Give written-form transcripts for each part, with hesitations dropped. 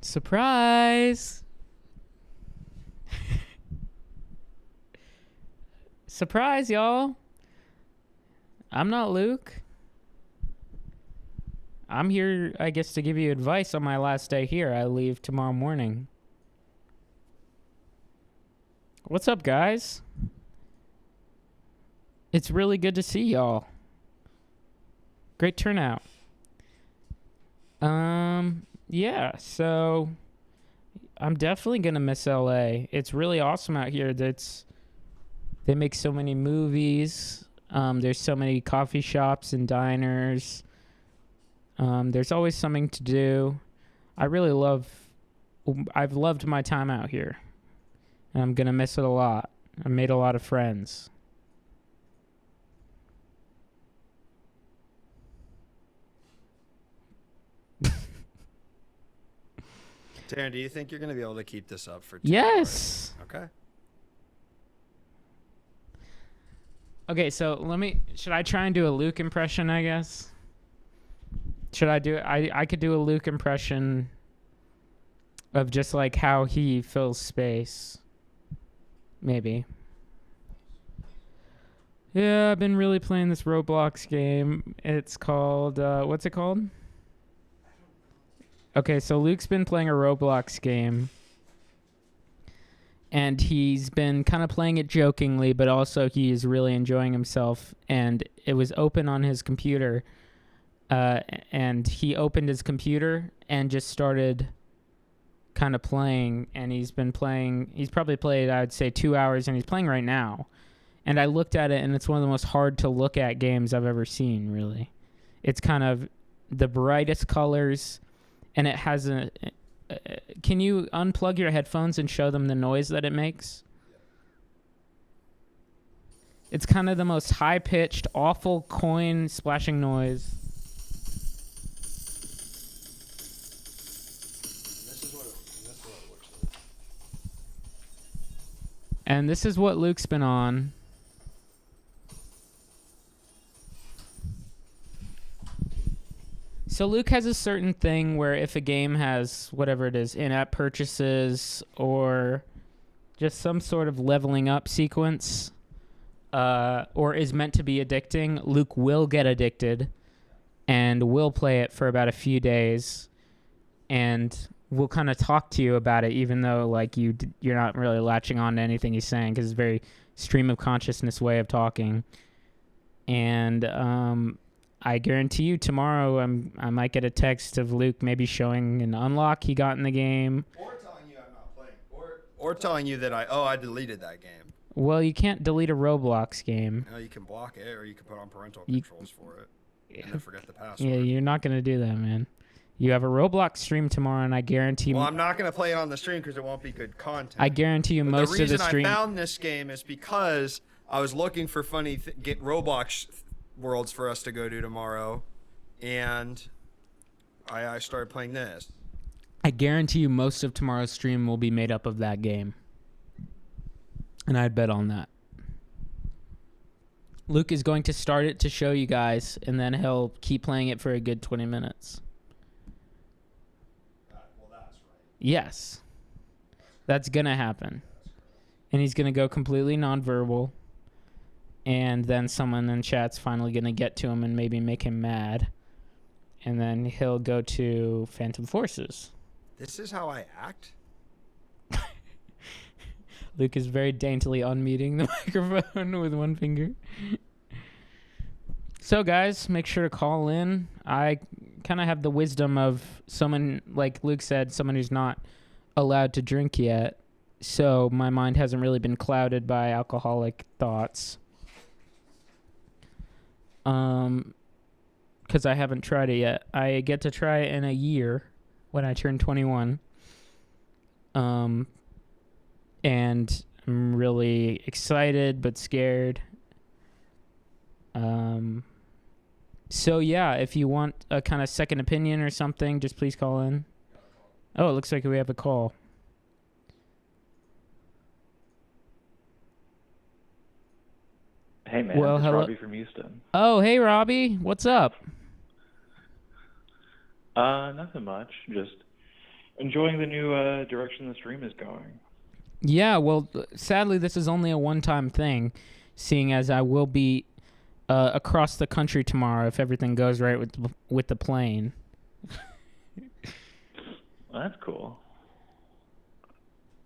Surprise! Surprise, y'all. I'm not Luke. I'm here, I guess, to give you advice on my last day here. I leave tomorrow morning. What's up, guys? It's really good to see y'all. Great turnout. Yeah, so I'm definitely gonna miss LA. It's really awesome out here. They make so many movies. There's so many coffee shops and diners. There's always something to do. I've loved my time out here. And I'm gonna miss it a lot. I made a lot of friends. Taryn, do you think you're going to be able to keep this up for 2 Yes. hours? Okay. Okay, so should I try and do a Luke impression, I guess? Should I do it? I could do a Luke impression of just like how he fills space. Maybe. Yeah, I've been really playing this Roblox game. It's called, what's it called? Okay, so Luke's been playing a Roblox game. And he's been kind of playing it jokingly, but also he's really enjoying himself. And it was open on his computer. And he opened his computer and just started kind of playing. And he's probably played, I would say, 2 hours, and he's playing right now. And I looked at it, and it's one of the most hard to look at games I've ever seen, really. It's kind of the brightest colors, and it has can you unplug your headphones and show them the noise that it makes? It's kind of the most high-pitched, awful coin splashing noise. This is what it looks like. And this is what Luke's been on. So Luke has a certain thing where if a game has whatever it is, in-app purchases or just some sort of leveling up sequence, or is meant to be addicting, Luke will get addicted and will play it for about a few days, and we'll kind of talk to you about it, even though like you're not really latching on to anything he's saying, because it's a very stream of consciousness way of talking. And I guarantee you tomorrow I might get a text of Luke maybe showing an unlock he got in the game. Or telling you I'm not playing. Or telling you that I deleted that game. Well, you can't delete a Roblox game. You can block it, or you can put on parental controls for it. And then forget the password. Yeah, you're not going to do that, man. You have a Roblox stream tomorrow, and I guarantee... Well, I'm not going to play it on the stream because it won't be good content. I guarantee you most of the stream... The reason I found this game is because I was looking for funny Roblox worlds for us to go to tomorrow, and I started playing this. I guarantee you most of tomorrow's stream will be made up of that game. And I'd bet on that. Luke is going to start it to show you guys, and then he'll keep playing it for a good 20 minutes. Well, that's right. Yes. That's going to happen. And he's going to go completely nonverbal. And then someone in chat's finally going to get to him and maybe make him mad. And then he'll go to Phantom Forces. This is how I act? Luke is very daintily unmuting the microphone with one finger. So, guys, make sure to call in. I kind of have the wisdom of someone, like Luke said, someone who's not allowed to drink yet. So my mind hasn't really been clouded by alcoholic thoughts. Because I haven't tried it yet. I get to try it in a year when I turn 21. And I'm really excited but scared. So yeah, if you want a kind of second opinion or something, just please call in. Oh, it looks like we have a call. Hey man, Well, it's hello. Robbie from Houston. Oh, hey Robbie, what's up? Nothing much. Just enjoying the new direction the stream is going. Yeah, well, sadly, this is only a one-time thing, seeing as I will be across the country tomorrow if everything goes right with the plane. Well, that's cool.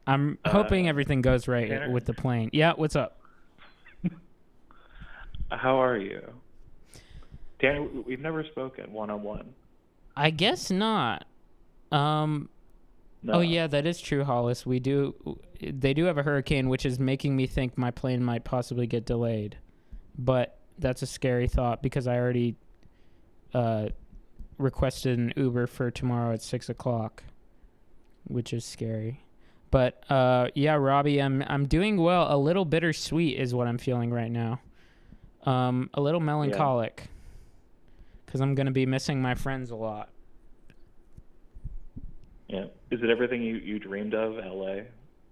I'm hoping everything goes right Tanner? with the plane. Yeah, what's up? How are you? Tanner, we've never spoken one-on-one. I guess not. No. Oh yeah, that is true, Hollis. They do have a hurricane, which is making me think my plane might possibly get delayed. But that's a scary thought because I already requested an Uber for tomorrow at 6:00, which is scary. But yeah, Robbie, I'm doing well. A little bittersweet is what I'm feeling right now. A little melancholic because I'm gonna be missing my friends a lot. Yeah. Is it everything you dreamed of, LA?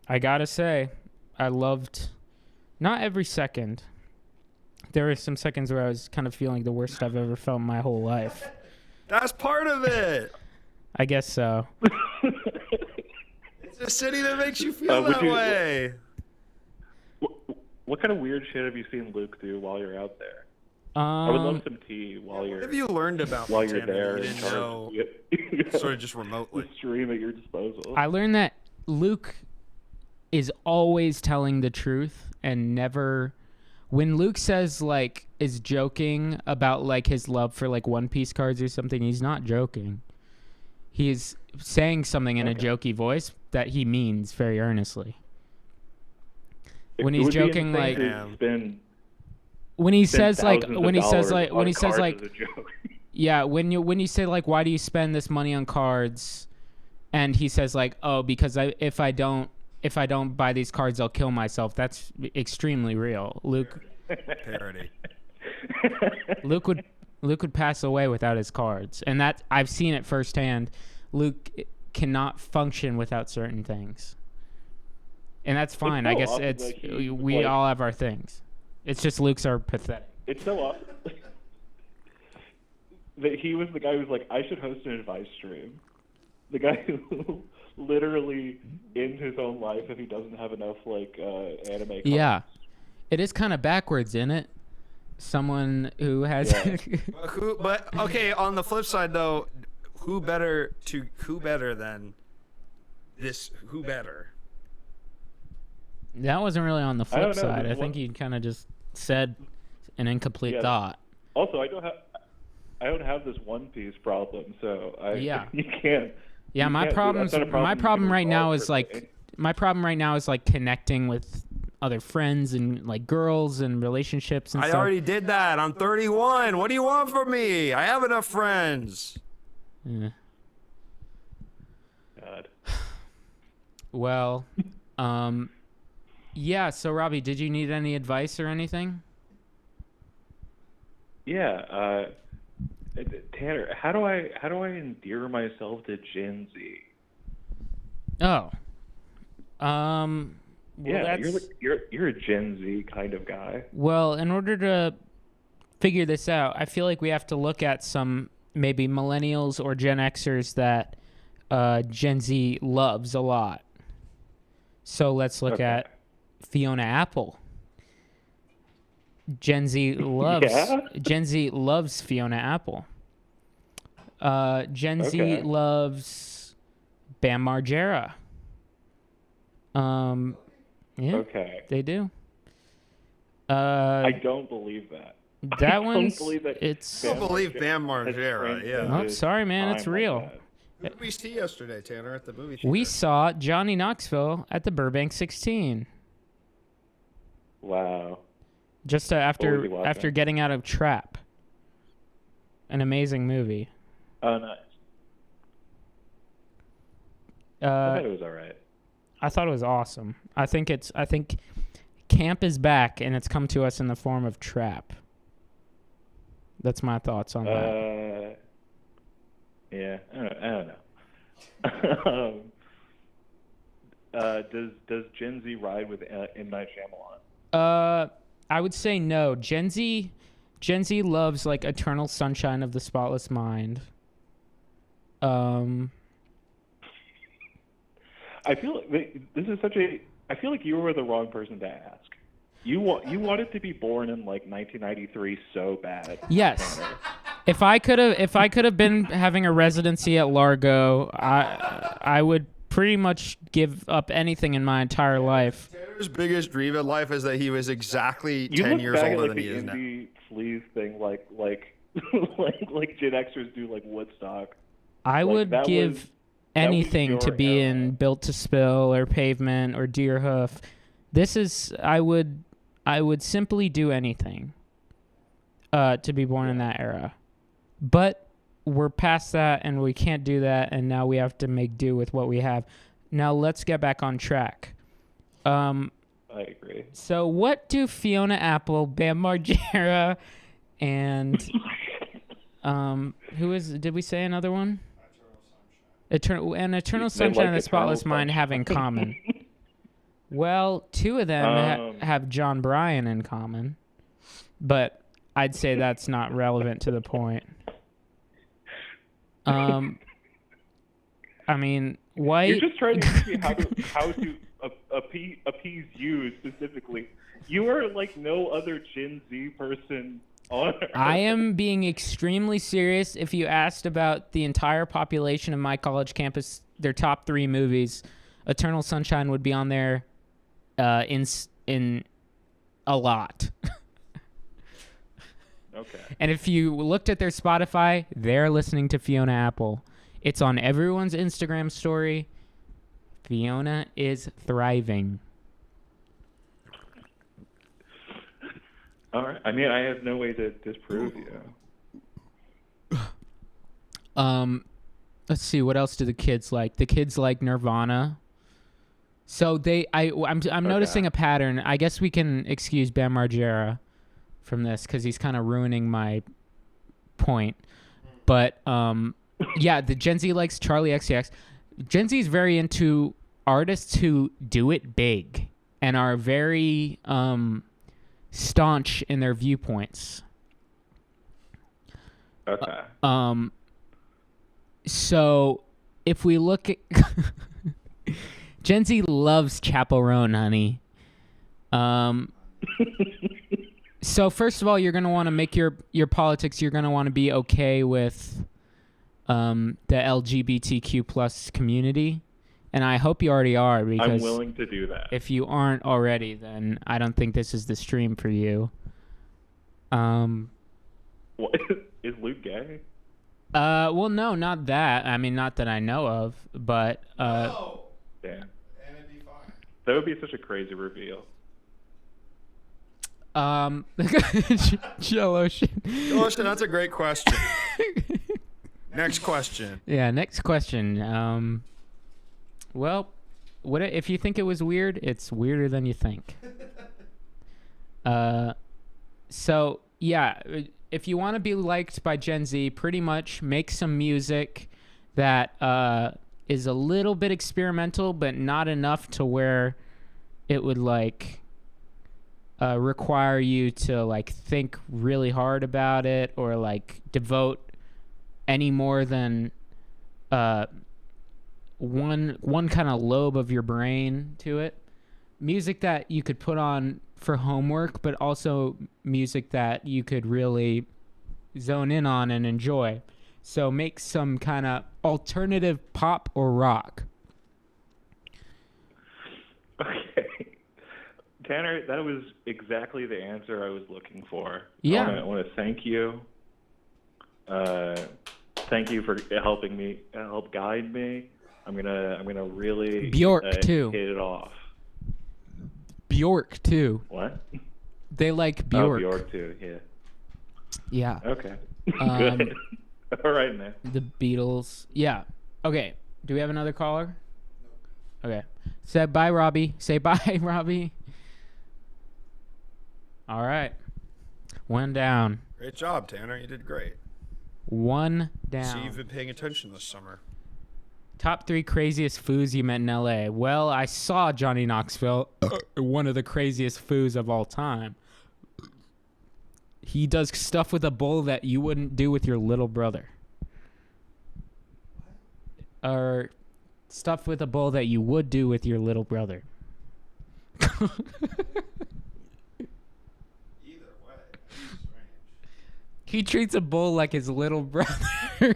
I gotta say, I loved not every second. There were some seconds where I was kind of feeling the worst I've ever felt in my whole life. That's part of it. I guess so. It's a city that makes you feel that way. What kind of weird shit have you seen Luke do while you're out there? I would love some tea while you're What have you learned about while me, you're Tanner, there that you in didn't know, charge. sort of just remotely? The stream at your disposal. I learned that Luke is always telling the truth and never. When Luke says is joking about his love for One Piece cards or something, he's not joking. He's saying something in a jokey voice that he means very earnestly. When he's joking when he says yeah, when you say why do you spend this money on cards, and he says oh, because if I don't buy these cards I'll kill myself. That's extremely real. Parody. Luke would pass away without his cards, and that I've seen it firsthand. Luke cannot function without certain things, and that's fine. I guess awesome we all have our things. It's just Luke's are pathetic. It's so awesome that he was the guy who's I should host an advice stream. The guy who literally ends his own life if he doesn't have enough anime cards. Yeah, it is kind of backwards, isn't it? Someone who has But okay, on the flip side though, who better than this? Who better? That wasn't really on the I don't flip know, side. I there's think one- he kind of just said an incomplete thought. Also, I don't have this One Piece problem, so Yeah. you can't. Yeah, you my can't do that. That's not a my you problem can right now resolve is personally. my problem right now is connecting with other friends and girls and relationships and I stuff. already did that. I'm 31. What do you want from me? I have enough friends. Yeah. God. Well, yeah. So Robbie, did you need any advice or anything? Yeah, Tanner, how do I endear myself to Gen Z? Oh. Well, Yeah, that's... you're a Gen Z kind of guy. Well, in order to figure this out, I feel like we have to look at some maybe millennials or Gen Xers that Gen Z loves a lot. So let's look at Fiona Apple. Gen Z loves Fiona Apple. Gen Z loves Bam Margera. Yeah, Okay. they do. I don't believe that. That one's believe that it's. I don't believe Bam has Margera. Yeah. Oh, sorry, man, it's time like real. that. Who did we see yesterday, Tanner, at the movie theater? We saw Johnny Knoxville at the Burbank 16. Wow. Just What was he after watching? getting out of Trap. An amazing movie. Oh, nice. I thought it was all right. I thought it was awesome. I think camp is back, and it's come to us in the form of Trap. That's my thoughts on that. Yeah, I don't know. Does Gen Z ride with M. Night Shyamalan? I would say no. Gen Z loves Eternal Sunshine of the Spotless Mind. I feel like this is such a. I feel like you were the wrong person to ask. You wanted to be born in like 1993 so bad. Yes. Tanner. If I could have been having a residency at Largo, I would pretty much give up anything in my entire life. Tanner's biggest dream in life is that he was exactly You 10 look years back older at than like he the is now. indie sleaze thing, like Gen Xers do, like Woodstock. I Like, would that give was anything to your be era. in Built to Spill or Pavement or Deerhoof. This is I would simply do anything to be born in that era. But we're past that and we can't do that, and now we have to make do with what we have. Now let's get back on track. I agree. So what do Fiona Apple, Bam Margera, and did we say another one? Eternal Sunshine of the like Spotless Eternal Mind have in common? Well, two of them have John Bryan in common, but I'd say that's not relevant to the point. I mean, White. You're just trying to see how to appease you specifically. You are like no other Gen Z person on Earth. I am being extremely serious. If you asked about the entire population of my college campus, their top 3 movies, Eternal Sunshine would be on there in a lot. Okay. And if you looked at their Spotify, they're listening to Fiona Apple. It's on everyone's Instagram story. Fiona is thriving. All right. I mean, I have no way to disprove you. Let's see, what else do the kids like? The kids like Nirvana. So I'm noticing a pattern. I guess we can excuse Bam Margera from this because he's kind of ruining my point. But yeah, the Gen Z likes Charlie XCX. Gen Z is very into artists who do it big and are very staunch in their viewpoints. Okay. So if we look at Gen Z loves Chappell Roan, honey. So first of all, you're going to want to make your politics, you're going to want to be okay with the LGBTQ plus community. And I hope you already are, because I'm willing to do that. if you aren't already, then I don't think this is the stream for you. What? Is Luke gay? Well, no, not that. I mean, not that I know of, but Damn. And it'd be fine. That would be such a crazy reveal. Joel Ocean. Ocean, that's a great question. Next question. Yeah, next question. Well, what if you think it was weird? It's weirder than you think. So yeah, if you want to be liked by Gen Z, pretty much make some music that is a little bit experimental, but not enough to where it would like require you to like think really hard about it or like devote any more than one kind of lobe of your brain to it. Music that you could put on for homework, but also music that you could really zone in on and enjoy. So make some kind of alternative pop or rock. Okay. Tanner, that was exactly the answer I was looking for. Yeah. I want to thank you. Thank you for help guide me. I'm gonna really Bjork, too. hit it off. Bjork too. What? They like Bjork. Oh, Bjork too. Yeah. Yeah. Okay. Good. All right, man. The Beatles. Yeah. Okay. Do we have another caller? Okay. Say bye, Robbie. Say bye, Robbie. All right. One down. Great job, Tanner. You did great. One down. So you've been paying attention this summer. Top 3 craziest foos you met in LA. Well, I saw Johnny Knoxville, one of the craziest foos of all time. He does stuff with a bowl that you wouldn't do with your little brother. Or Stuff with a bowl that you would do with your little brother. Either way, that's strange. He treats a bull like his little brother.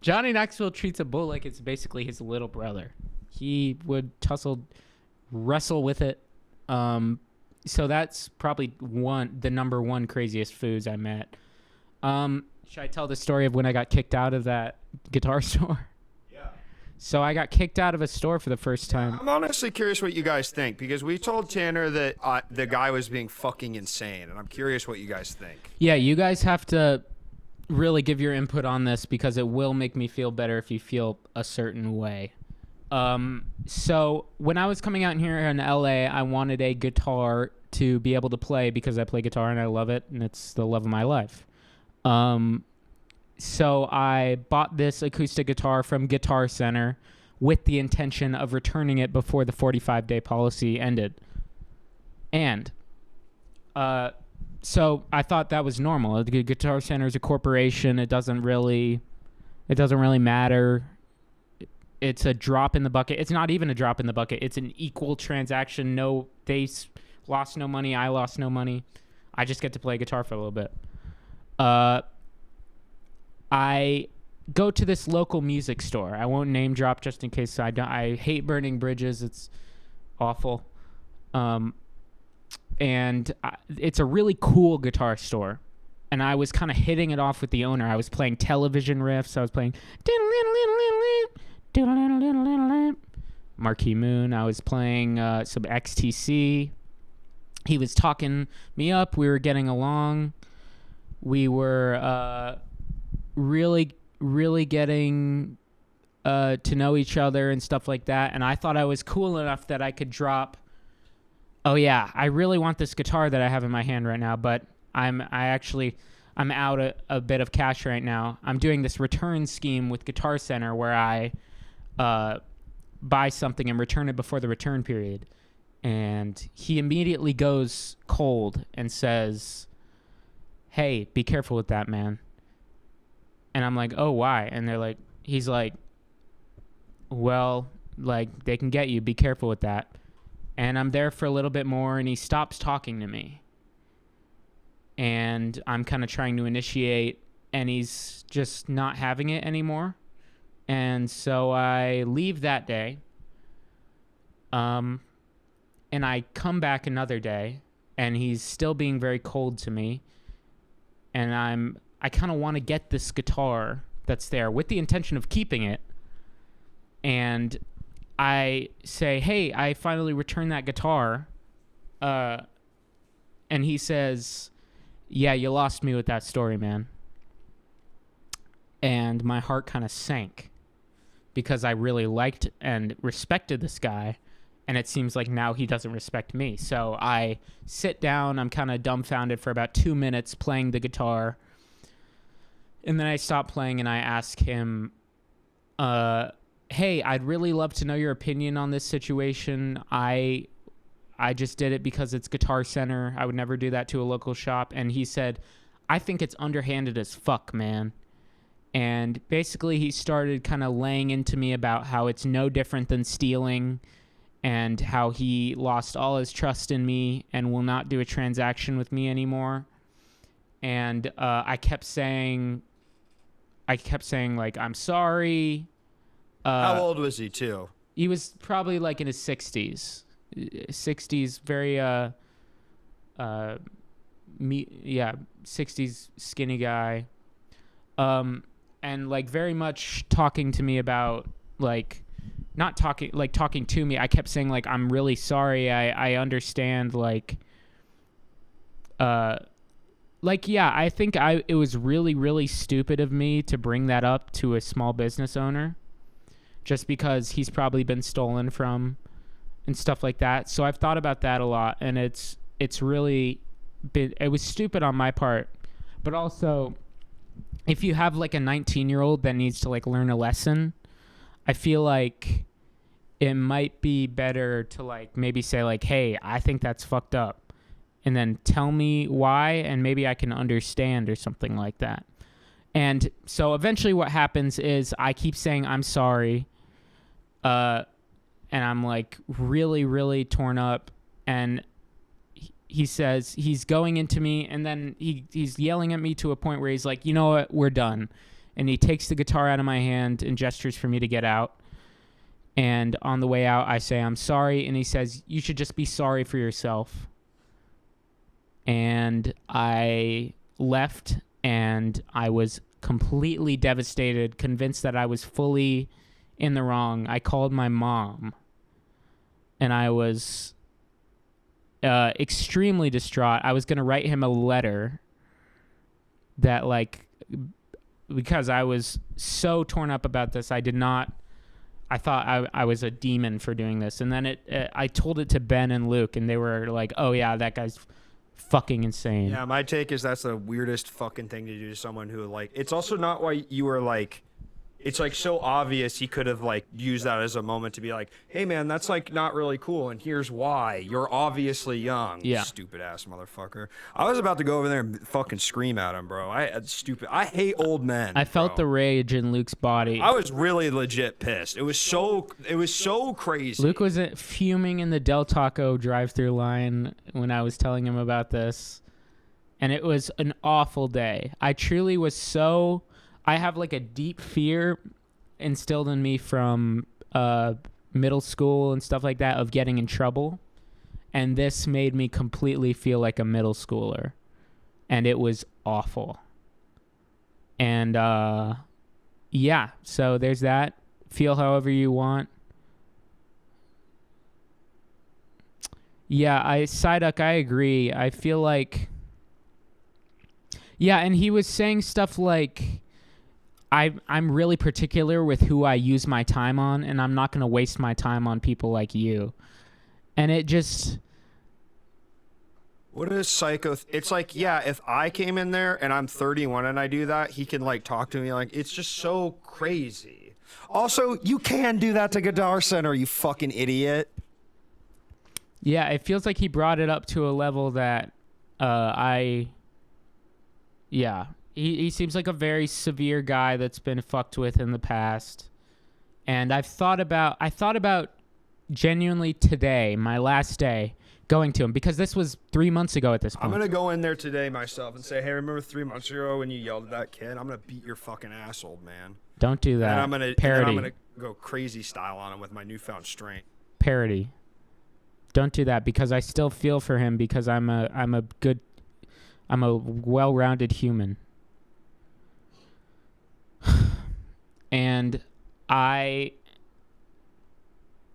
Johnny Knoxville treats a bull like it's basically his little brother. He would wrestle with it. So that's probably the number one craziest foods I met. Should I tell the story of when I got kicked out of that guitar store? Yeah. So I got kicked out of a store for the first time. I'm honestly curious what you guys think, because we told Tanner that the guy was being fucking insane, and I'm curious what you guys think. Yeah, you guys have to really give your input on this because it will make me feel better if you feel a certain way. So when I was coming out here in LA, I wanted a guitar to be able to play because I play guitar and I love it, and it's the love of my life. So I bought this acoustic guitar from Guitar Center with the intention of returning it before the 45-day policy ended. And so I thought that was normal. The Guitar Center is a corporation. It doesn't really matter. It's a drop in the bucket. It's not even a drop in the bucket. It's an equal transaction. No, they lost no money. I lost no money. I just get to play guitar for a little bit. I go to this local music store. I won't name drop just in case I hate burning bridges. It's awful. And it's a really cool guitar store. And I was kind of hitting it off with the owner. I was playing television riffs. I was playing Marquee Moon. I was playing some XTC. He was talking me up. We were getting along. We were really getting to know each other and stuff like that. And I thought I was cool enough that I could drop, oh yeah, I really want this guitar that I have in my hand right now, but I'm out a bit of cash right now. I'm doing this return scheme with Guitar Center where I buy something and return it before the return period. And he immediately goes cold and says, hey, be careful with that, man. And I'm like, oh, why? And he's like, well, like, they can get you. Be careful with that. And I'm there for a little bit more, and he stops talking to me. And I'm kind of trying to initiate, and he's just not having it anymore. And so I leave that day. And I come back another day, and he's still being very cold to me. And I kind of want to get this guitar that's there with the intention of keeping it. And I say, hey, I finally returned that guitar. And he says, yeah, you lost me with that story, man. And my heart kind of sank because I really liked and respected this guy. And it seems like now he doesn't respect me. So I sit down. I'm kind of dumbfounded for about 2 minutes playing the guitar. And then I stop playing and I ask him, hey, I'd really love to know your opinion on this situation. I just did it because it's Guitar Center. I would never do that to a local shop. And he said, I think it's underhanded as fuck, man. And basically he started kind of laying into me about how it's no different than stealing and how he lost all his trust in me and will not do a transaction with me anymore. And I kept saying, like, I'm sorry. How old was he, too? He was probably, like, in his 60s. 60s, very, 60s skinny guy. And, like, very much talking to me about, like, not talking, like, talking to me. I kept saying, like, I'm really sorry. I understand, like, yeah, I think it was really, really stupid of me to bring that up to a small business owner just because he's probably been stolen from and stuff like that. So I've thought about that a lot, and it's really been, it was stupid on my part. But also, if you have like a 19-year-old that needs to like learn a lesson, I feel like it might be better to like maybe say like, hey, I think that's fucked up. And then tell me why, and maybe I can understand or something like that. And so eventually what happens is I keep saying I'm sorry. And I'm like really, really torn up. And he says he's going into me, and then he's yelling at me to a point where he's like, you know what, we're done. And he takes the guitar out of my hand and gestures for me to get out. And on the way out, I say, I'm sorry. And he says, you should just be sorry for yourself. And I left, and I was completely devastated, convinced that I was fully in the wrong. I called my mom, and I was extremely distraught. I was going to write him a letter that, like, because I was so torn up about this, I thought I was a demon for doing this. And then I told it to Ben and Luke, and they were like, oh yeah, that guy's fucking insane. Yeah, my take is that's the weirdest fucking thing to do to someone who, like, it's also not why you were like, it's like so obvious he could have like used that as a moment to be like, hey man, that's like not really cool, and here's why. You're obviously young. Yeah. Stupid ass motherfucker. I was about to go over there and fucking scream at him, bro. I hate old men. I felt the rage in Luke's body. I was really legit pissed. It was so crazy. Luke was fuming in the Del Taco drive-thru line when I was telling him about this, and it was an awful day. I truly was so... I have like a deep fear instilled in me from middle school and stuff like that of getting in trouble, and this made me completely feel like a middle schooler, and it was awful. And yeah, so there's that. Feel however you want. Yeah, Psyduck, I agree. I feel like... Yeah, and he was saying stuff like... I'm really particular with who I use my time on, and I'm not going to waste my time on people like you. And it just... What is psycho? It's like, yeah, if I came in there and I'm 31 and I do that, he can like talk to me like, it's just so crazy. Also, you can do that to Guitar Center, you fucking idiot. Yeah, it feels like he brought it up to a level that yeah. He seems like a very severe guy that's been fucked with in the past. And I thought about genuinely today, my last day, going to him, because this was 3 months ago at this point. I'm going to go in there today myself and say, hey, remember 3 months ago when you yelled at that kid? I'm going to beat your fucking ass, old man. Don't do that. And I'm going Parody. to go crazy style on him with my newfound strength. Parody. Don't do that, because I still feel for him, because I'm a well-rounded human. And I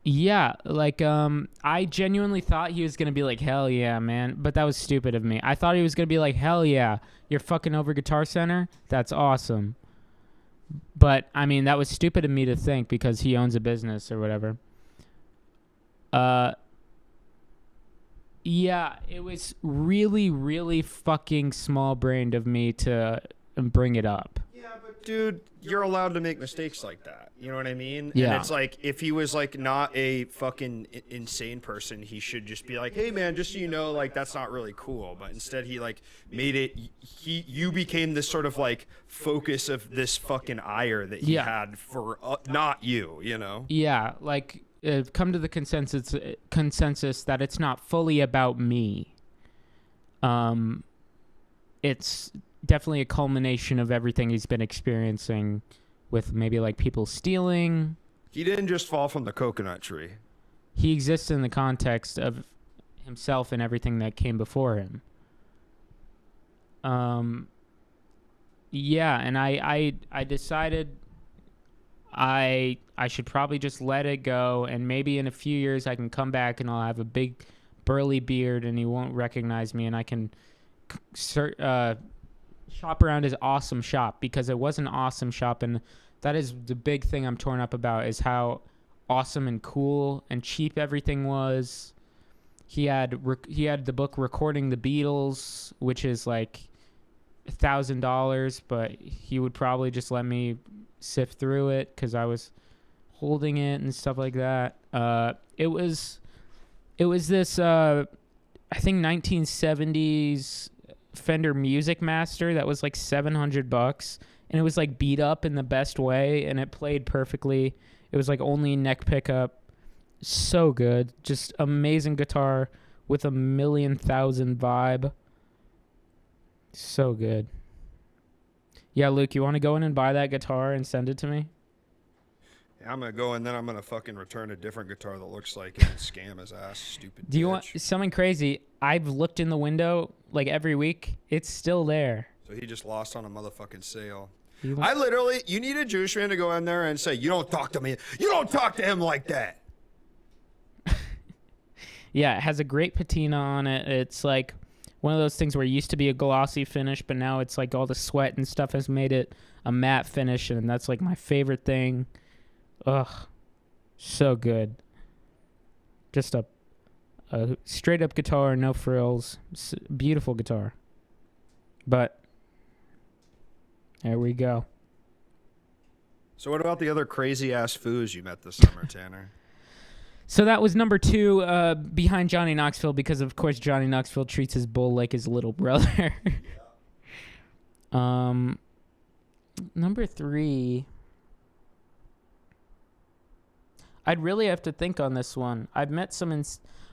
genuinely thought he was going to be like, hell yeah, man. But that was stupid of me. I thought he was going to be like, hell yeah, you're fucking over Guitar Center? That's awesome. But, I mean, that was stupid of me to think, because he owns a business or whatever. Yeah, it was really, really fucking small-brained of me to bring it up. Yeah, but dude, you're allowed to make mistakes like that. You know what I mean? Yeah. And it's like, if he was like not a fucking insane person, he should just be like, hey man, just so you know, like that's not really cool. But instead he like made it, you became this sort of like focus of this fucking ire that he had for not you, you know? Yeah, like come to the consensus that it's not fully about me. It's definitely a culmination of everything he's been experiencing, with maybe like people stealing. He didn't just fall from the coconut tree. He exists in the context of himself and everything that came before him. Yeah, and I decided I should probably just let it go, and maybe in a few years I can come back and I'll have a big burly beard and he won't recognize me, and I can shop around his awesome shop, because it was an awesome shop, and that is the big thing I'm torn up about, is how awesome and cool and cheap everything was. He had the book Recording the Beatles, which is like $1,000, but he would probably just let me sift through it because I was holding it and stuff like that. It was this I think 1970s Fender Music Master that was like $700. and it was like beat up in the best way, and it played perfectly. It was like only neck pickup. So good. Just amazing guitar with a 1,000,000 vibe. So good. Yeah, Luke, you want to go in and buy that guitar and send it to me? Yeah, I'm gonna go and then I'm gonna fucking return a different guitar that looks like it and scam his ass, stupid. Do you bitch. want something crazy? I've looked in the window like every week. It's still there. So he just lost on a motherfucking sale. You I literally, you need a Jewish man to go in there and say, you don't talk to me. You don't talk to him like that. Yeah, it has a great patina on it. It's like one of those things where it used to be a glossy finish, but now it's like all the sweat and stuff has made it a matte finish, and that's like my favorite thing. Ugh, so good. Just a straight up guitar, no frills. Beautiful guitar. But there we go. So what about the other crazy ass foos you met this summer, Tanner? So that was number 2 behind Johnny Knoxville, because of course Johnny Knoxville treats his bull like his little brother. Number 3. I'd really have to think on this one. I've met some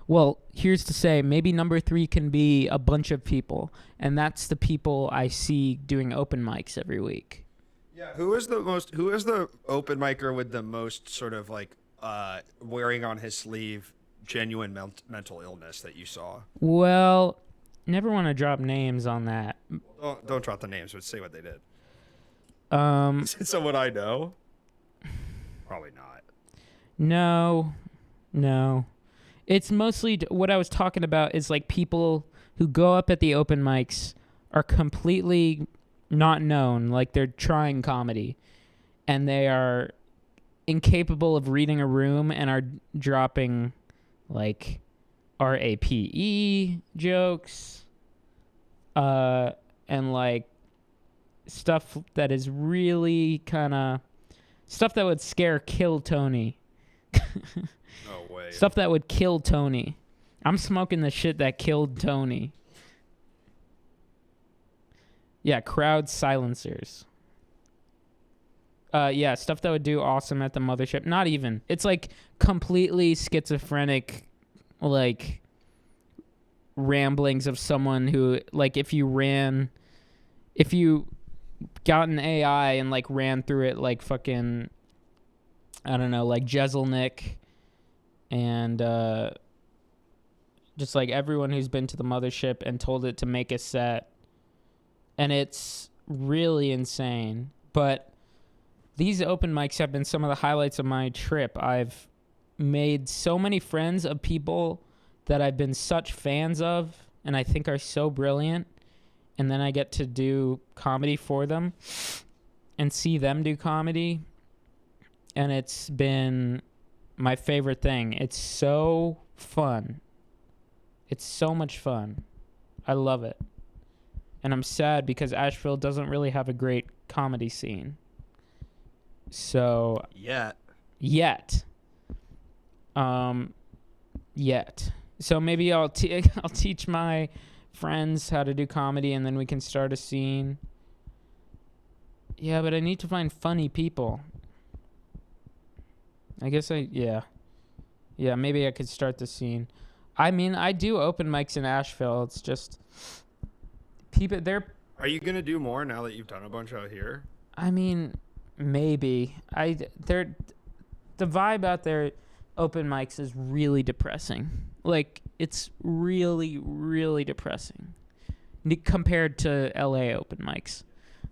well, here's to say, maybe number 3 can be a bunch of people, and that's the people I see doing open mics every week. Yeah. Who is the open micer with the most sort of like wearing on his sleeve genuine mental illness that you saw? Well, never want to drop names on that. Don't drop the names, but say what they did. Is it someone I know? Probably not. No. It's mostly what I was talking about is like people who go up at the open mics are completely not known, like they're trying comedy, and they are incapable of reading a room and are dropping like RAPE jokes and like stuff that is really kind of stuff that would kill Tony. No way. Stuff that would kill Tony. I'm smoking the shit that killed Tony. Yeah, crowd silencers. Yeah, stuff that would do awesome at the mothership. Not even. It's like completely schizophrenic, like ramblings of someone who, like, if you got an AI and like ran through it like fucking, I don't know, like Jeselnik and just like everyone who's been to the mothership and told it to make a set. And it's really insane. But these open mics have been some of the highlights of my trip. I've made so many friends of people that I've been such fans of and I think are so brilliant. And then I get to do comedy for them and see them do comedy. And it's been my favorite thing. It's so fun. It's so much fun. I love it. And I'm sad because Asheville doesn't really have a great comedy scene. So yet. So maybe I'll teach my friends how to do comedy, and then we can start a scene. Yeah, but I need to find funny people. I guess yeah, maybe I could start the scene. I mean, I do open mics in Asheville. It's just people there. Are you gonna do more now that you've done a bunch out here? I mean, maybe. The vibe out there, open mics, is really depressing. Like, it's really, really depressing compared to LA open mics,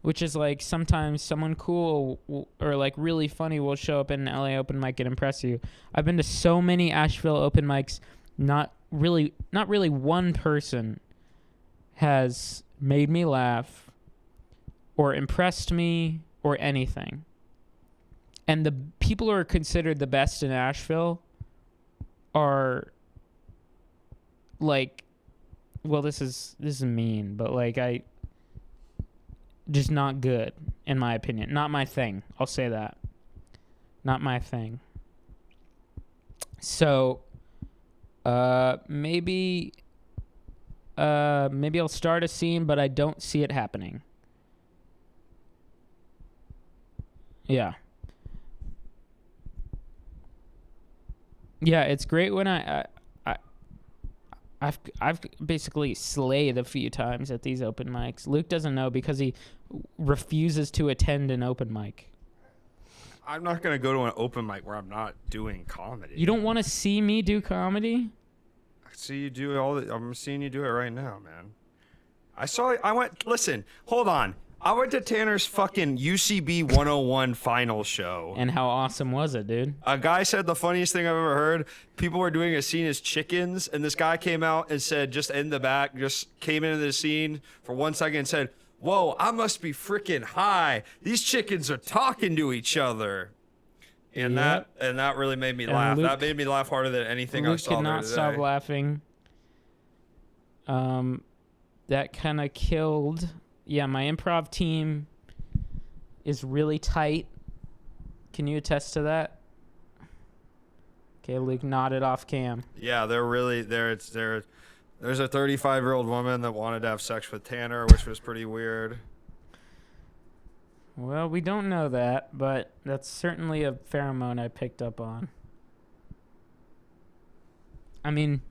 which is like sometimes someone cool or like really funny will show up in an LA open mic and impress you. I've been to so many Asheville open mics, not really one person has made me laugh or impressed me or anything. And the people who are considered the best in Asheville are like, well, this is mean, but like just not good, in my opinion. Not my thing. I'll say that. Not my thing. So, maybe I'll start a scene, but I don't see it happening. Yeah. Yeah, it's great when I've basically slayed a few times at these open mics. Luke doesn't know because he refuses to attend an open mic. I'm not gonna go to an open mic where I'm not doing comedy. You don't want to see me do comedy? I see you do I'm seeing you do it right now, man. Listen, hold on. I went to Tanner's fucking UCB 101 final show. And how awesome was it, dude? A guy said the funniest thing I've ever heard. People were doing a scene as chickens, and this guy came out and said, just in the back, just came into the scene for 1 second and said, "Whoa, I must be freaking high. These chickens are talking to each other." And Yep. that really made me And laugh. Luke- that made me laugh harder than anything I Luke saw could there not today. stop laughing. That kind of killed. Yeah, my improv team is really tight. Can you attest to that? Okay, Luke nodded off cam. Yeah, they're really there. There's a 35-year-old woman that wanted to have sex with Tanner, which was pretty weird. Well, we don't know that, but that's certainly a pheromone I picked up on. I mean,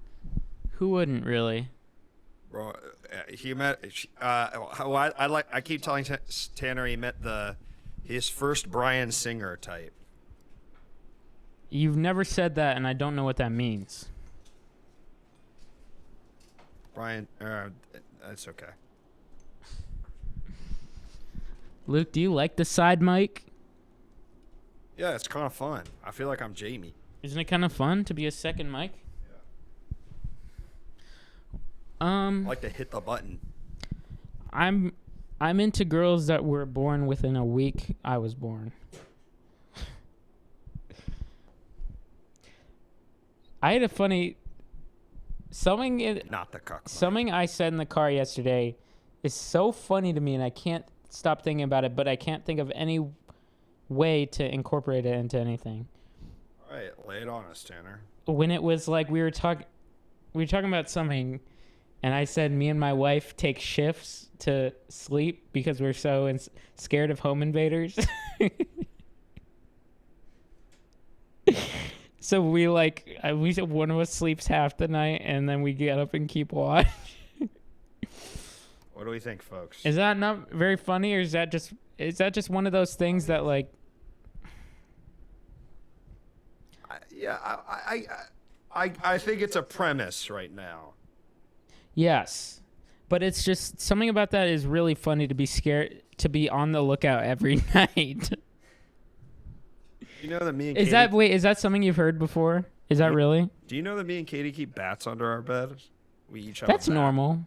who wouldn't really? Bro, he met. I keep telling Tanner he met his first Bryan Singer type. You've never said that, and I don't know what that means. Brian, that's okay. Luke, do you like the side mic? Yeah, it's kind of fun. I feel like I'm Jamie. Isn't it kind of fun to be a second mic? I like to hit the button. I'm into girls that were born within a week I was born. I had a funny Not the cuck. something I said in the car yesterday is so funny to me, and I can't stop thinking about it, but I can't think of any way to incorporate it into anything. All right, lay it on us, Tanner. When it was like we were talking about something, and I said me and my wife take shifts to sleep because we're so scared of home invaders. So we said one of us sleeps half the night, and then we get up and keep watch. What do we think, folks? Is that not very funny, or is that just one of those things that like? I think it's a premise right now. Yes, but it's just something about that is really funny to be scared to be on the lookout every night. You know that me and Is that something you've heard before? Is that really? Do you know that me and Katie keep bats under our bed? We each have That's a bat. normal.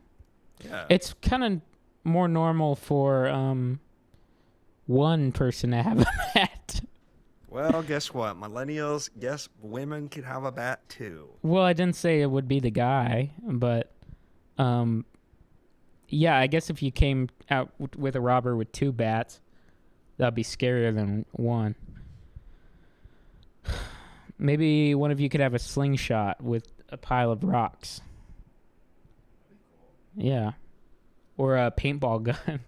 Yeah. It's kind of more normal for one person to have a bat. Well, guess what? Millennials, guess women can have a bat too. Well, I didn't say it would be the guy, but yeah, I guess if you came out with a robber with two bats, that'd be scarier than one. Maybe one of you could have a slingshot with a pile of rocks. Yeah. Or a paintball gun. That'd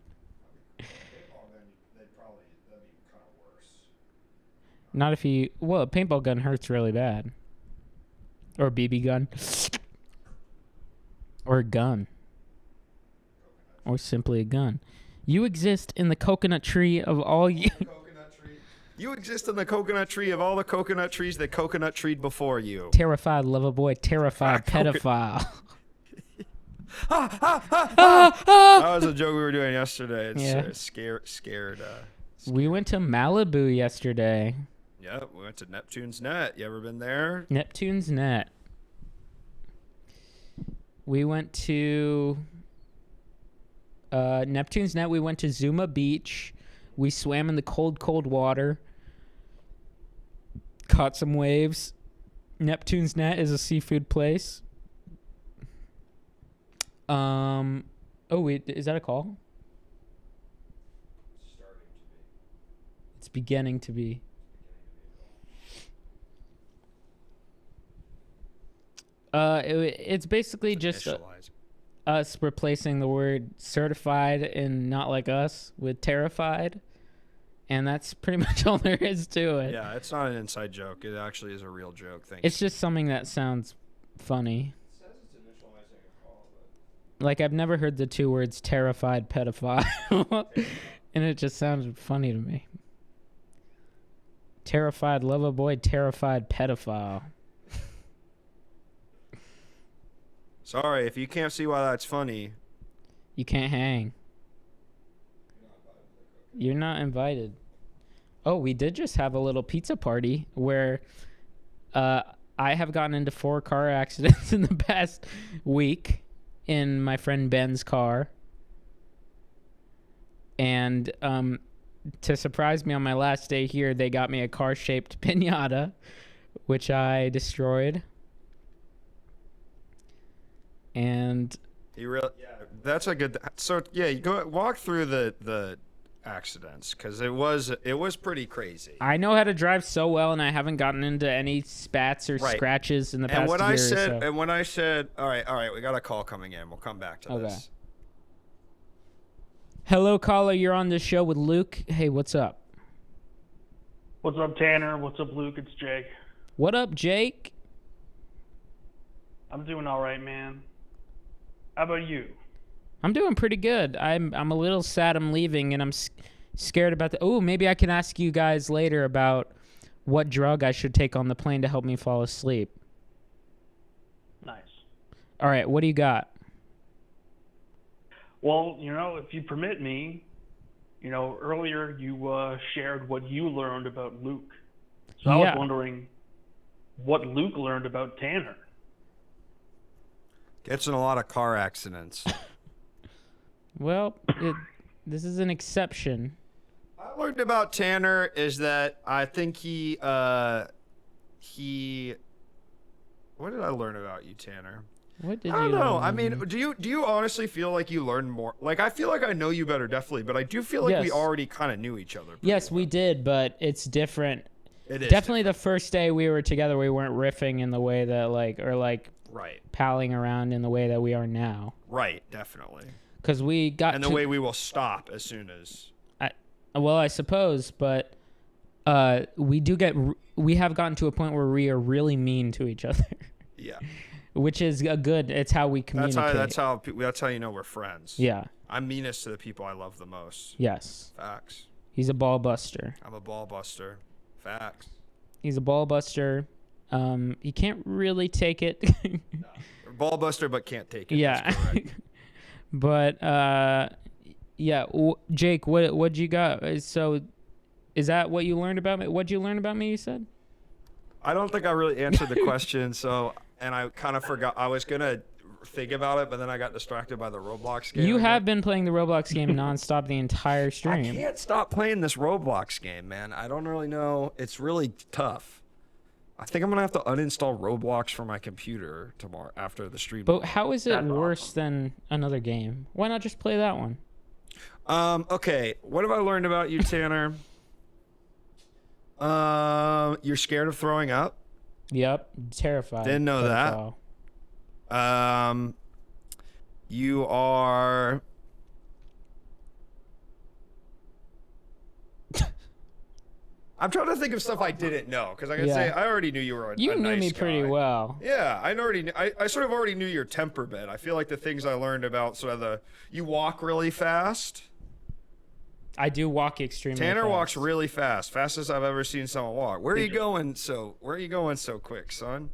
be kind of worse. Not if you... Well, a paintball gun hurts really bad. Or a BB gun. Or a gun. Or simply a gun. You exist in the coconut tree of all you... You exist in the coconut tree of all the coconut trees that coconut treed before you. Terrified lover boy, terrified pedophile. That was a joke we were doing yesterday. It's Yeah. scared. We went to Malibu yesterday. Yeah, we went to Neptune's Net. You ever been there? Neptune's Net. We went to Neptune's Net. We went to Zuma Beach. We swam in the cold, cold water. Caught some waves. Neptune's Net is a seafood place. Oh wait, is that a call? It's beginning to be. It's basically just Initialize. us replacing the word certified and not like us with terrified. and that's pretty much all there is to it. Yeah, it's not an inside joke. It actually is a real joke. Thanks. It's just something that sounds funny. It says it's initializing a call, Like, I've never heard the two words terrified pedophile, and it just sounds funny to me. Terrified lover boy, terrified pedophile. Sorry, if you can't see why that's funny. You can't hang. You're not invited. Oh, we did just have a little pizza party where I have gotten into 4 car accidents in the past week in my friend Ben's car. And to surprise me on my last day here, they got me a car-shaped piñata, which I destroyed. And That's a good. So yeah, you go walk through the accidents because it was pretty crazy. I know how to drive so well, and I haven't gotten into any spats or Right. scratches in the past And when year I or said, so. and when I said, all right, we got a call coming in. We'll come back to Okay. this. Hello, caller. You're on the show with Luke. Hey, what's up? What's up, Tanner? What's up, Luke? It's Jake. What up, Jake? I'm doing all right, man. How about you? I'm doing pretty good. I'm a little sad I'm leaving, and I'm scared about the. Oh, maybe I can ask you guys later about what drug I should take on the plane to help me fall asleep. Nice. All right, what do you got? Well, if you permit me, earlier you shared what you learned about Luke. So I was Yeah. wondering what Luke learned about Tanner. Gets in a lot of car accidents. Well, this is an exception. I learned about Tanner is that I think he. What did I learn about you, Tanner? What did I don't you know. learn? I mean, do you honestly feel like you learned more? Like, I feel like I know you better, definitely, but I do feel like we Yes. already kind of knew each other. pretty Yes, we well. did, but it's different. It is Definitely the first day we were together, we weren't riffing in the way that right, palling around in the way that we are now. right, definitely, Because we got and the way we will stop as soon as. well, I suppose, but we have gotten to a point where we are really mean to each other, Yeah, which is a good. It's how we communicate. that's how you know we're friends. Yeah. I'm meanest to the people I love the most. Yes. Facts. He's a ball buster. I'm a ball buster. Facts. He's a ball buster. He can't really take it. Ball buster, but can't take it. Yeah. That's correct. But yeah, Jake, what you got? So, is that what you learned about me? What'd you learn about me? You said. I don't think I really answered the question, and I kind of forgot. I was gonna think about it, but then I got distracted by the Roblox game. You again. have been playing the Roblox game nonstop the entire I stream. can't stop playing this Roblox game, man. I don't really know. It's really tough. I think I'm gonna have to uninstall Roblox from my computer tomorrow after the stream. But how is it That's worse than another game? Why not just play that one? Okay. What have I learned about you, Tanner? You're scared of throwing up. Yep, terrified. Didn't know that. Pedophile. You are. I'm trying to think of stuff I didn't know because I can say I already knew you were a You knew nice me pretty guy. well. Yeah, I sort of already knew your temperament. I feel like the things I learned about you walk really fast. I do walk extremely Tanner fast. walks really fast, fastest I've ever seen someone walk. Where are you going so quick, son?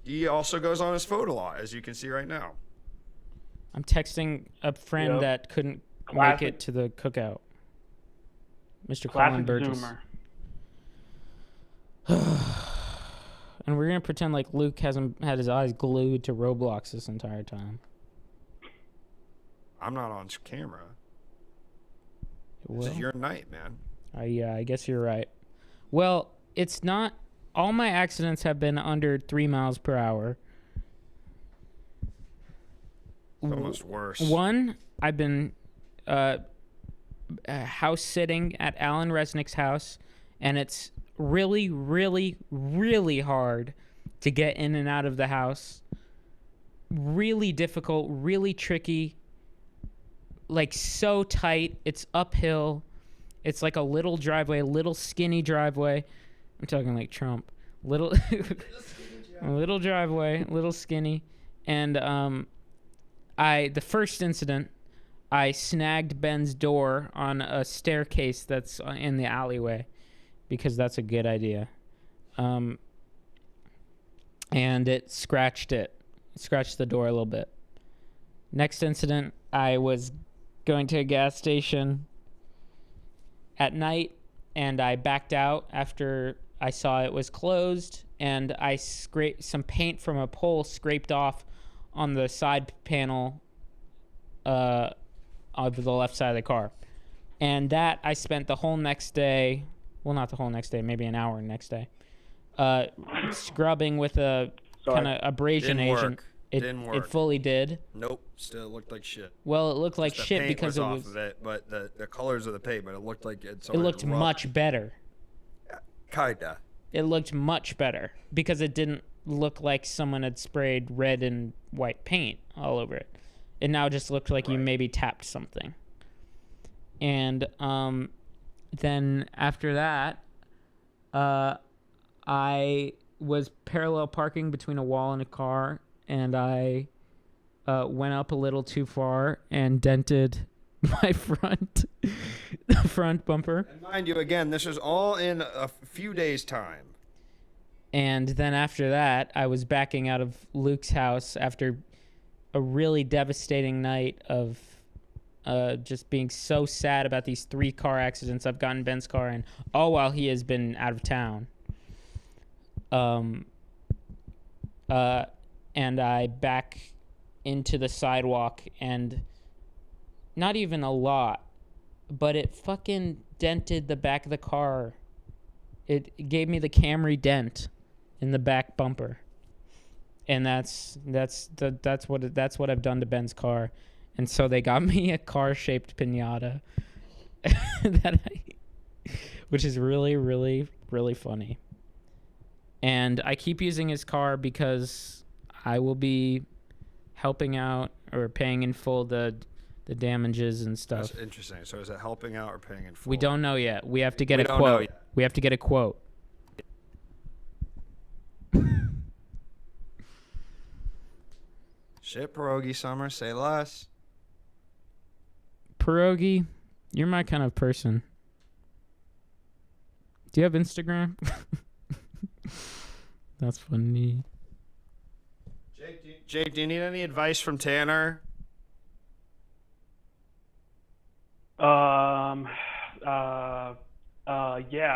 He also goes on his phone a lot, as you can see right now. I'm texting a friend Yep. that couldn't Classic. make it to the cookout. Mr. Classic Colin Burgess. Zoomer. And we're going to pretend like Luke hasn't had his eyes glued to Roblox this entire time. I'm not on camera. Well, This is your night, man. yeah, I guess you're right. Well, it's not. All my accidents have been under 3 miles per hour. It's almost worse. One, I've been house sitting at Alan Resnick's house, and it's really, really, really hard to get in and out of the house. Really difficult, really tricky. like so tight. It's uphill. It's like a little driveway, a little skinny driveway. I'm talking like Trump. Little little driveway, little skinny. And the first incident, I snagged Ben's door on a staircase that's in the alleyway because that's a good idea. And it scratched the door a little bit. Next incident, I was going to a gas station at night, and I backed out after I saw it was closed, and I scraped some paint from a pole scraped off on the side panel of the left side of the car. And that I spent the whole next day, well, not the whole next day, maybe an hour next day, scrubbing with a kind of abrasion Didn't agent. work. Didn't work. It fully did. Nope. Still looked like shit. Well, it looked like The shit paint because it off was. of it, but the colors of the paint, but it looked like It looked much better. Kinda. It looked much better because it didn't look like someone had sprayed red and white paint all over it. It now just looked like you maybe tapped something. And then after that, I was parallel parking between a wall and a car, and I went up a little too far and dented my front bumper. And mind you, again, this is all in a few days' time. And then after that, I was backing out of Luke's house after a really devastating night of just being so sad about these 3 car accidents I've gotten Ben's car in, all while he has been out of town. And I back into the sidewalk, and not even a lot, but it fucking dented the back of the car. It gave me the Camry dent in the back bumper, and that's what I've done to Ben's car. And so they got me a car-shaped piñata, which is really, really, really funny. And I keep using his car because I will be helping out or paying in full the damages and stuff. That's interesting. So is it helping out or paying in full? We don't know yet. We have to get We a don't know quote. yet. We have to get a quote. Shit, pierogi summer. Say less. Pierogi, you're my kind of person. Do you have Instagram? That's funny. Jake, do you need any advice from Tanner? Yeah,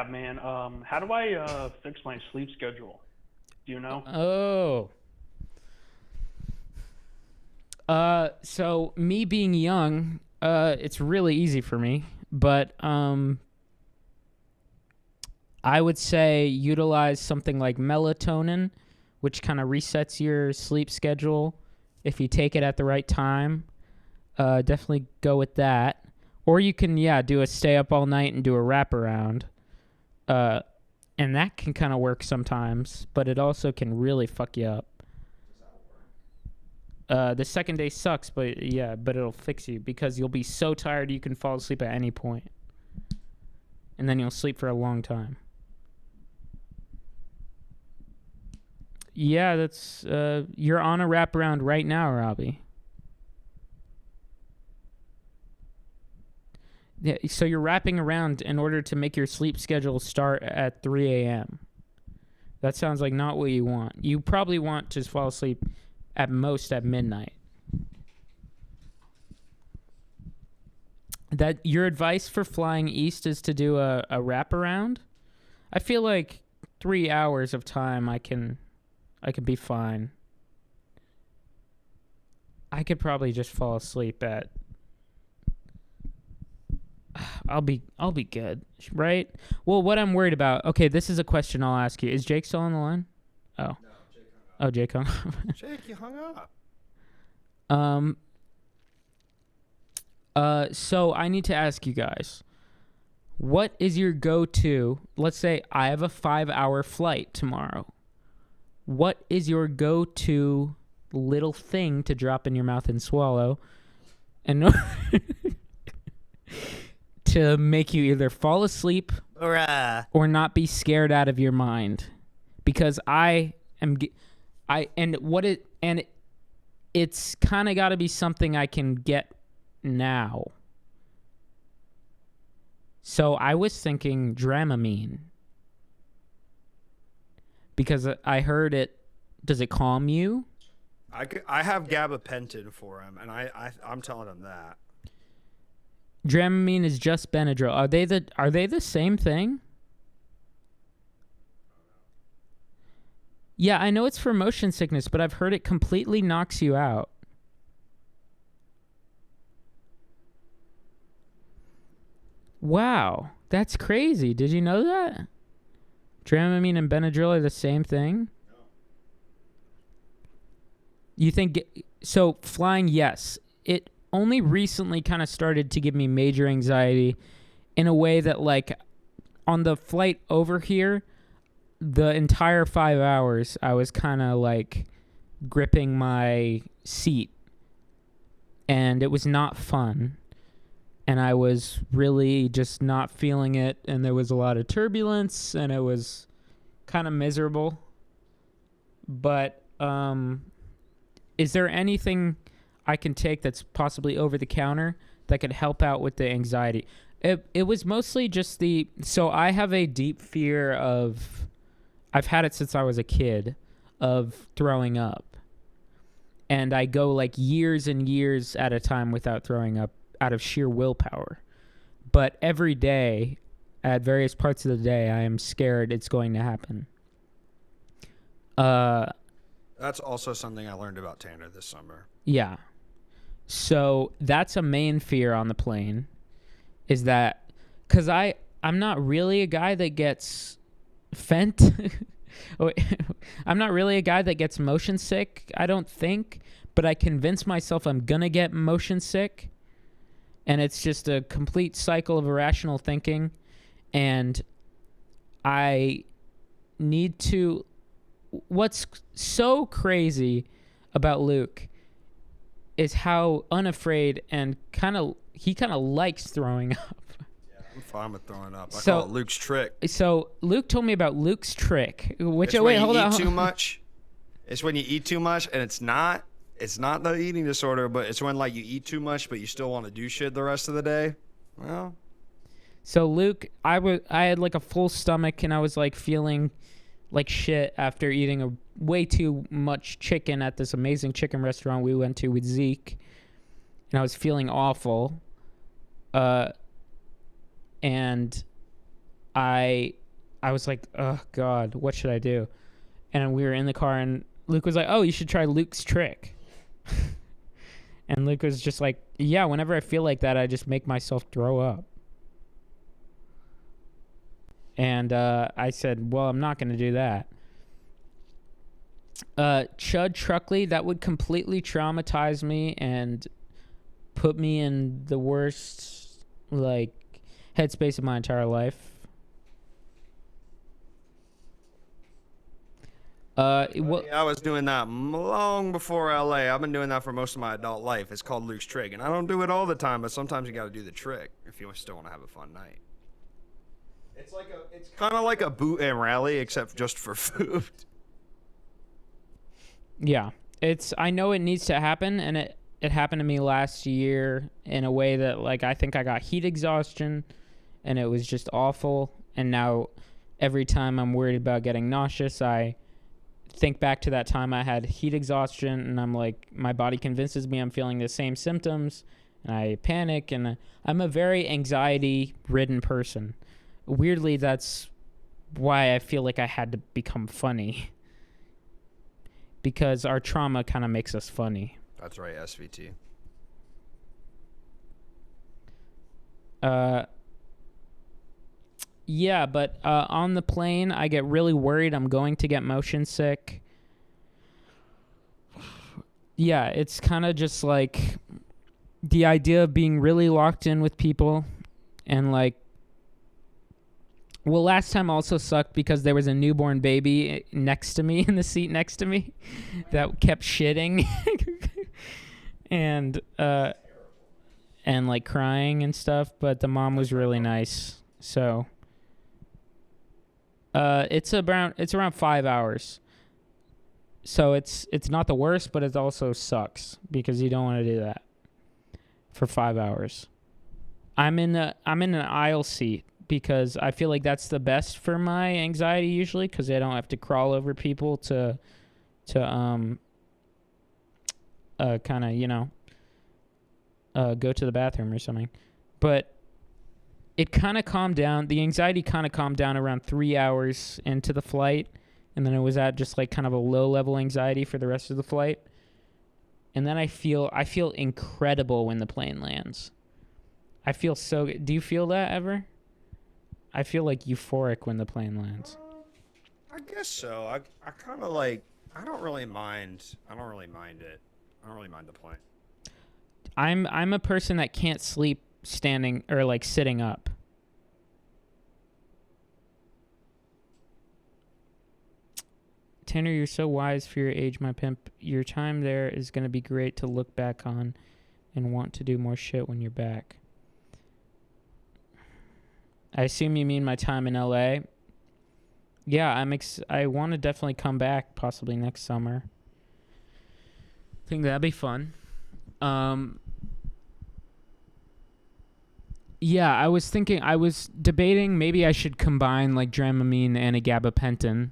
man. How do I fix my sleep schedule? Do you know? So me being young, it's really easy for me, but I would say utilize something like melatonin, which kind of resets your sleep schedule if you take it at the right time. Definitely go with that. Or you can, do a stay up all night and do a wraparound. And that can kind of work sometimes, but it also can really fuck you up. The second day sucks, but it'll fix you because you'll be so tired you can fall asleep at any point. And then you'll sleep for a long time. Yeah, that's you're on a wraparound right now, Robbie. Yeah, so you're wrapping around in order to make your sleep schedule start at 3 a.m. That sounds like not what you want. You probably want to fall asleep at most at midnight. That your advice for flying east is to do a wraparound? I feel like 3 hours of time I can be fine. I could probably just fall asleep at I'll be good, right? Well, what I'm worried about. Okay, this is a question I'll ask you. Is Jake still on the line? Oh. No, Jake hung up. Oh, Jake hung up. Jake, you hung up. So I need to ask you guys. What is your go-to? Let's say I have a 5-hour flight tomorrow. What is your go-to little thing to drop in your mouth and swallow in order to make you either fall asleep or not be scared out of your mind, because it's kind of got to be something I can get now. So I was thinking Dramamine, because I heard it. Does it calm you? I have gabapentin for him, and I'm telling him that. Dramamine is just Benadryl. Are they the same thing? Yeah, I know it's for motion sickness, but I've heard it completely knocks you out. Wow, that's crazy. Did you know that? Dramamine and Benadryl are the same thing? You think so? Flying, yes. It only recently kind of started to give me major anxiety in a way that, like, on the flight over here, the entire 5 hours, I was kind of like gripping my seat, and it was not fun. And I was really just not feeling it, and there was a lot of turbulence, and it was kind of miserable. But is there anything I can take that's possibly over the counter that could help out with the anxiety? It was mostly just so I have a deep fear of, I've had it since I was a kid, of throwing up. And I go like years and years at a time without throwing up out of sheer willpower. But every day, at various parts of the day, I am scared it's going to happen. That's also something I learned about Tanner this summer. Yeah. So that's a main fear on the plane, is that, because I'm not really a guy that gets I'm not really a guy that gets motion sick, I don't think, but I convince myself I'm gonna get motion sick, and it's just a complete cycle of irrational thinking. And I need to, what's so crazy about Luke is how unafraid and he kind of likes throwing up. I'm fine with throwing up. I So- call it Luke's trick. So Luke told me about Luke's trick, which It's wait, when hold you on. eat too much. It's when you eat too much, and it's not the eating disorder, but it's when like you eat too much, but you still want to do shit the rest of the day. Well, So Luke, I had like a full stomach, and I was like feeling like shit after eating a way too much chicken at this amazing chicken restaurant we went to with Zeke, and I was feeling awful. And I was like, oh God, what should I do? And we were in the car, and Luke was like, oh, you should try Luke's trick. And Luke was just like, yeah, whenever I feel like that, I just make myself throw up. And I said, well, I'm not going to do that. Chud Truckley, that would completely traumatize me and put me in the worst, like, headspace of my entire life. I was doing that long before LA. I've been doing that for most of my adult life. It's called Luke's trick, and I don't do it all the time, but sometimes you got to do the trick if you still want to have a fun night. It's kind of like a boot and rally, except just for food. Yeah, I know it needs to happen, and it happened to me last year in a way that, like, I think I got heat exhaustion, and it was just awful. And now every time I'm worried about getting nauseous, I think back to that time I had heat exhaustion, and I'm like, my body convinces me I'm feeling the same symptoms, and I panic, and I'm a very anxiety-ridden person. Weirdly, that's why I feel like I had to become funny, because our trauma kind of makes us funny. That's right, SVT. Yeah, but on the plane, I get really worried I'm going to get motion sick. Yeah, it's kind of just like the idea of being really locked in with people, and like, well, last time also sucked because there was a newborn baby next to me, in the seat next to me, that kept shitting. And and like crying and stuff, but the mom was really nice. So it's around 5 hours. So it's not the worst, but it also sucks because you don't want to do that for 5 hours. I'm in an aisle seat because I feel like that's the best for my anxiety usually, because I don't have to crawl over people to kind of go to the bathroom or something. But it kind of calmed down. The anxiety kind of calmed down around 3 hours into the flight, and then it was at just like kind of a low level anxiety for the rest of the flight. And then I feel incredible when the plane lands. I feel so good. Do you feel that ever? I feel like euphoric when the plane lands. I guess so. I kind of like. I don't really mind it. I don't really mind the plane. I'm a person that can't sleep standing or like sitting up. Tanner, you're so wise for your age, my pimp. Your time there is going to be great to look back on and want to do more shit when you're back. I assume you mean my time in LA. Yeah, I want to definitely come back possibly next summer. I think that'd be fun. Yeah, I was debating maybe I should combine like Dramamine and a gabapentin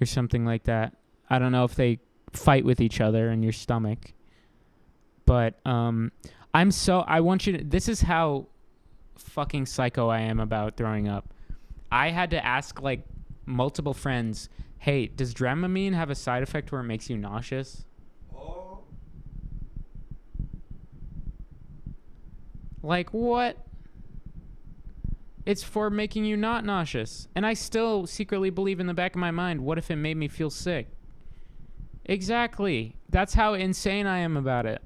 or something like that. I don't know if they fight with each other in your stomach. But I want you to, this is how fucking psycho I am about throwing up. I had to ask like multiple friends, hey, does Dramamine have a side effect where it makes you nauseous? Oh. Like what? It's for making you not nauseous. And I still secretly believe in the back of my mind, what if it made me feel sick? Exactly. That's how insane I am about it.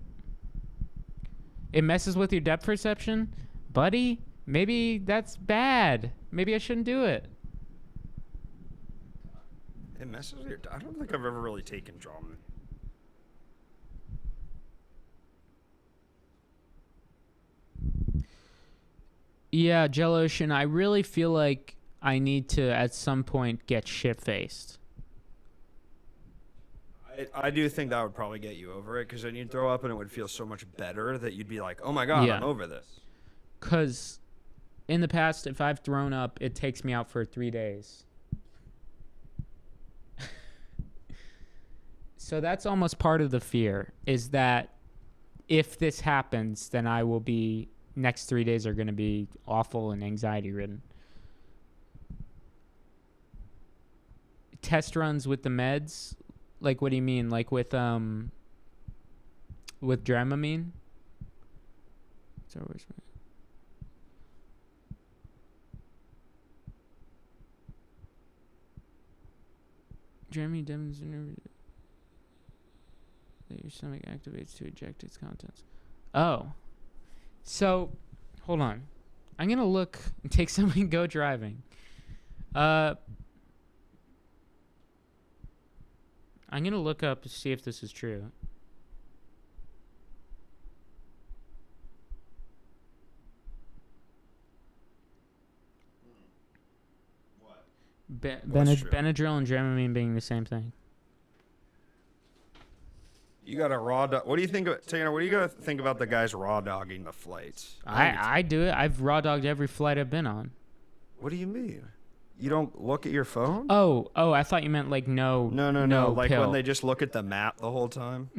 It messes with your depth perception? Buddy, maybe that's bad. Maybe I shouldn't do it. It messes with your. I don't think I've ever really taken Dramamine. Yeah, Jellocean, I really feel like I need to, at some point, get shit-faced. I do think that would probably get you over it, because then you'd throw up and it would feel so much better that you'd be like, oh my god, Yeah. I'm over this. Because in the past, if I've thrown up, it takes me out for 3 days. So that's almost part of the fear, is that if this happens, then I will be, next 3 days are going to be awful and anxiety-ridden. Test runs with the meds? Like, what do you mean? Like with Dramamine? So where's my... Dramamine demonstrates that your stomach activates to eject its contents. Oh. So, hold on. I'm going to look and take something, go driving. I'm going to look up to see if this is true. What? What's true? Benadryl and Dramamine being the same thing. You got a raw dog. What do you think of Tanner? What do you got to think about the guys raw dogging the flights? I do it. I've raw dogged every flight I've been on. What do you mean? You don't look at your phone? Oh, I thought you meant like no. No. Like pill. when they just look at the map the whole time.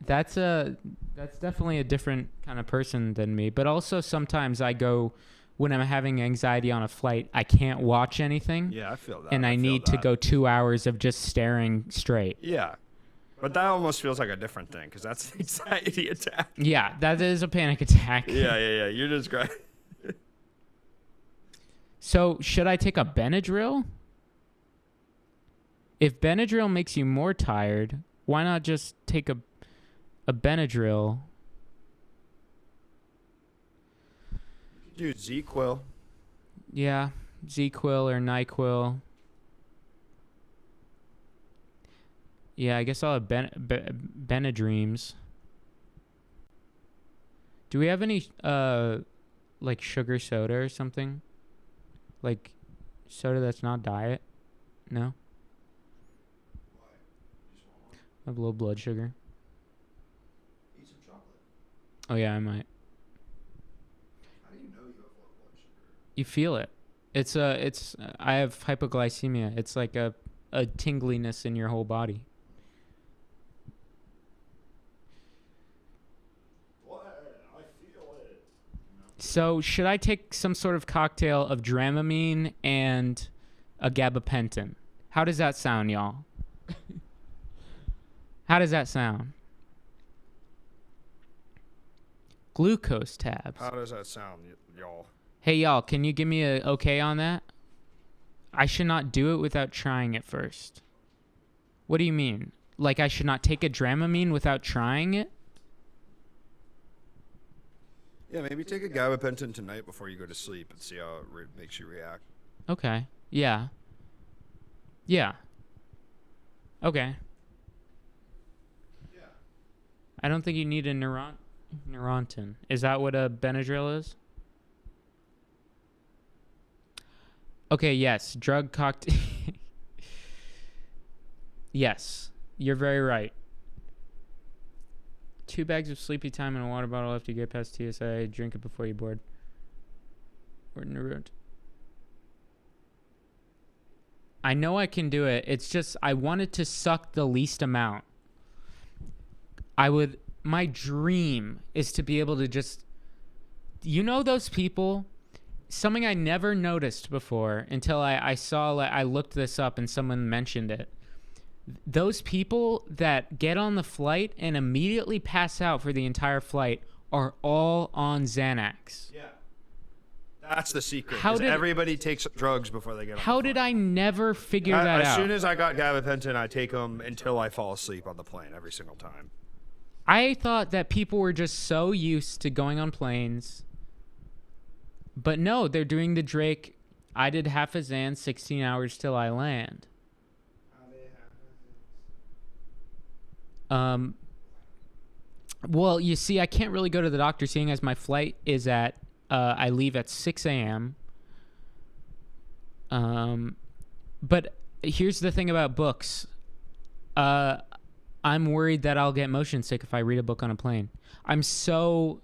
That's definitely a different kind of person than me. But also sometimes I go, when I'm having anxiety on a flight, I can't watch anything. Yeah, I feel that. And I need to go 2 hours of just staring straight. Yeah. But that almost feels like a different thing, because that's an anxiety attack. Yeah, that is a panic attack. Yeah. You're just great. So should I take a Benadryl? If Benadryl makes you more tired, why not just take a Benadryl? Dude, ZQuil. Yeah, ZQuil or NyQuil. Yeah, I guess I'll have Benadryms. Do we have any like sugar soda or something? Like soda that's not diet? No? I have low blood sugar. Eat some chocolate. Oh yeah, I might. How do you know you have low blood sugar? You feel it. It's I have hypoglycemia. It's like a tingliness in your whole body. So should I take some sort of cocktail of Dramamine and a gabapentin? How does that sound, y'all? How does that sound? Glucose tabs. How does that sound, y'all? Hey, y'all, can you give me a okay on that? I should not do it without trying it first. What do you mean? Like I should not take a Dramamine without trying it? Yeah, maybe take a gabapentin tonight before you go to sleep and see how it makes you react. Okay. Yeah. Yeah. Okay. Yeah. I don't think you need a Neurontin. Is that what a Benadryl is? Okay, yes. Drug cocktail. Yes. You're very right. 2 bags of Sleepy Time and a water bottle after you get past TSA. Drink it before you board. Or Neurontin. I know I can do it. It's just I wanted to suck the least amount. My dream is to be able to just, you know, those people, something I never noticed before until I saw, I looked this up and someone mentioned it. Those people that get on the flight and immediately pass out for the entire flight are all on Xanax. Yeah. That's the secret. How did everybody takes drugs before they get on How the did plane. I never figure that As out? soon as I got gabapentin, I take them until I fall asleep on the plane every single time. I thought that people were just so used to going on planes. But no, they're doing the Drake, I did half a Xan, 16 hours till I land. Well, you see, I can't really go to the doctor seeing as my flight is at, I leave at 6 a.m. But here's the thing about books. I'm worried that I'll get motion sick if I read a book on a plane. I'm so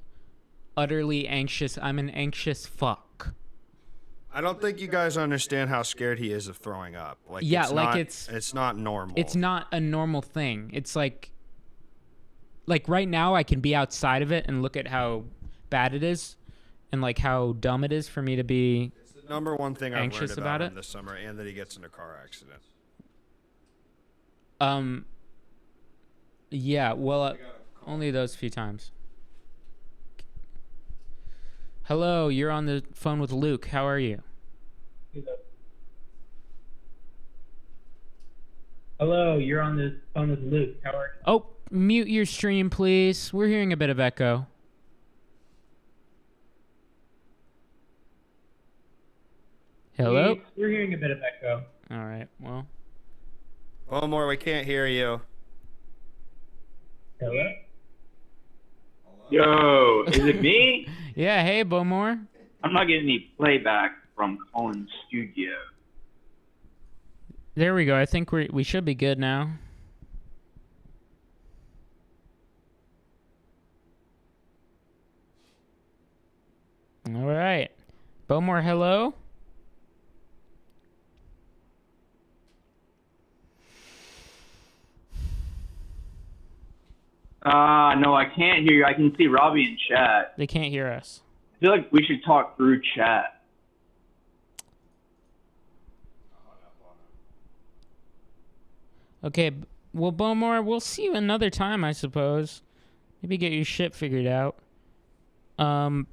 utterly anxious. I'm an anxious fuck. I don't think you guys understand how scared he is of throwing up. Like, Yeah, it's like not, it's not normal. It's not a normal thing. It's like right now I can be outside of it and look at how bad it is and like how dumb it is for me to be It's the number one thing I've anxious learned about him it. this summer, and that he gets in a car accident. Yeah, well, only those few times. Hello, you're on the phone with Luke. How are you? Hello, you're on the phone with Luke. How are you? Oh, mute your stream, please. We're hearing a bit of echo. Hello? Hey, we're hearing a bit of echo. All right, well. Bowmore, we can't hear you. Hello? Yo, is it me? Yeah, hey, Bowmore. I'm not getting any playback from Colin's studio. There we go. I think we should be good now. All right. Bowmore, hello? No, I can't hear you. I can see Robbie in chat. They can't hear us. I feel like we should talk through chat. Okay, well, Bowmore, we'll see you another time, I suppose. Maybe get your shit figured out. I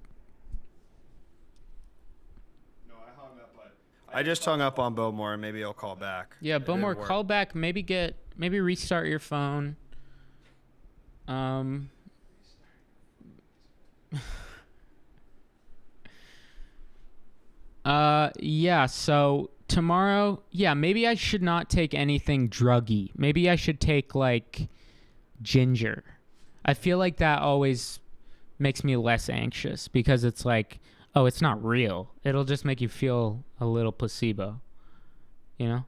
just hung up on Bowmore, and maybe he'll call back. Yeah, It didn't Bowmore, work. call back. Maybe restart your phone. Yeah, so tomorrow, yeah, maybe I should not take anything druggy. Maybe I should take like ginger. I feel like that always makes me less anxious because it's like, oh, it's not real. It'll just make you feel a little placebo, you know?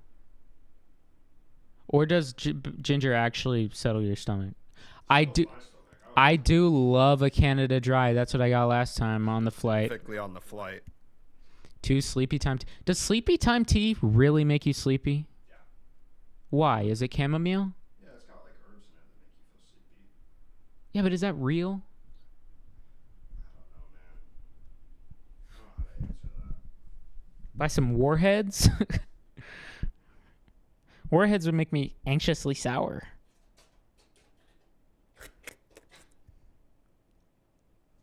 Or does ginger actually settle your stomach? I do love a Canada Dry. That's what I got last time on the flight. Specifically on the flight. 2 sleepy time. Does sleepy time tea really make you sleepy? Yeah. Why? Is it chamomile? Yeah, it's got like herbs in it that make you feel sleepy. Yeah, but is that real? I don't know, man. I don't know how to answer that. Buy some Warheads? Warheads would make me anxiously sour.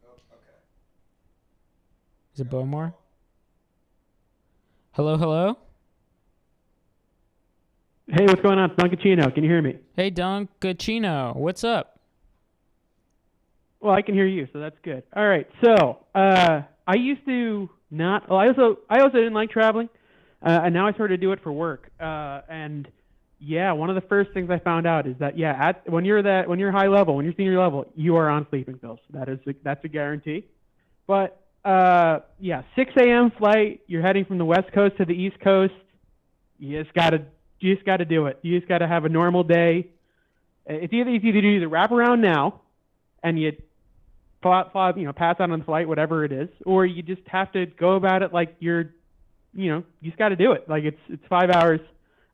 Oh, okay. Is it Bowmore? Hello, hello? Hey, what's going on? It's Dunkachino. Can you hear me? Hey, Dunkachino. What's up? Well, I can hear you, so that's good. All right. So, I used to not. Well, I also didn't like traveling, and now I started to do it for work. And yeah, one of the first things I found out is that when you're high level, when you're senior level, you are on sleeping pills. That's a guarantee. But 6 a.m. flight. You're heading from the West Coast to the East Coast. You just gotta do it. You just gotta have a normal day. It's either do the wraparound now, and you pass out on the flight, whatever it is, or you just have to go about it like you just got to do it. Like it's 5 hours.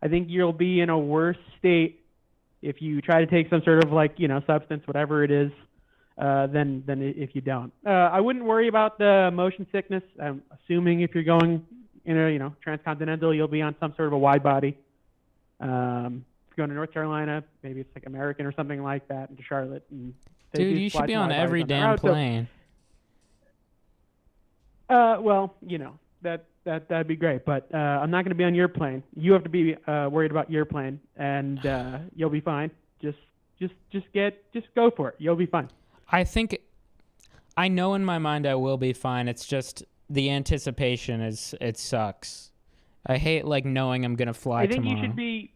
I think you'll be in a worse state if you try to take some sort of substance, whatever it is, than if you don't. I wouldn't worry about the motion sickness. I'm assuming if you're going in a transcontinental, you'll be on some sort of a wide body. If you're going to North Carolina, maybe it's like American or something like that, into Charlotte. And dude, you should be on every damn plane. Well, that'd be great, but I'm not going to be on your plane. You have to be worried about your plane, and you'll be fine. Just go for it. You'll be fine. I know in my mind I will be fine. It's just the anticipation it sucks. I hate knowing I'm going to fly tomorrow. I think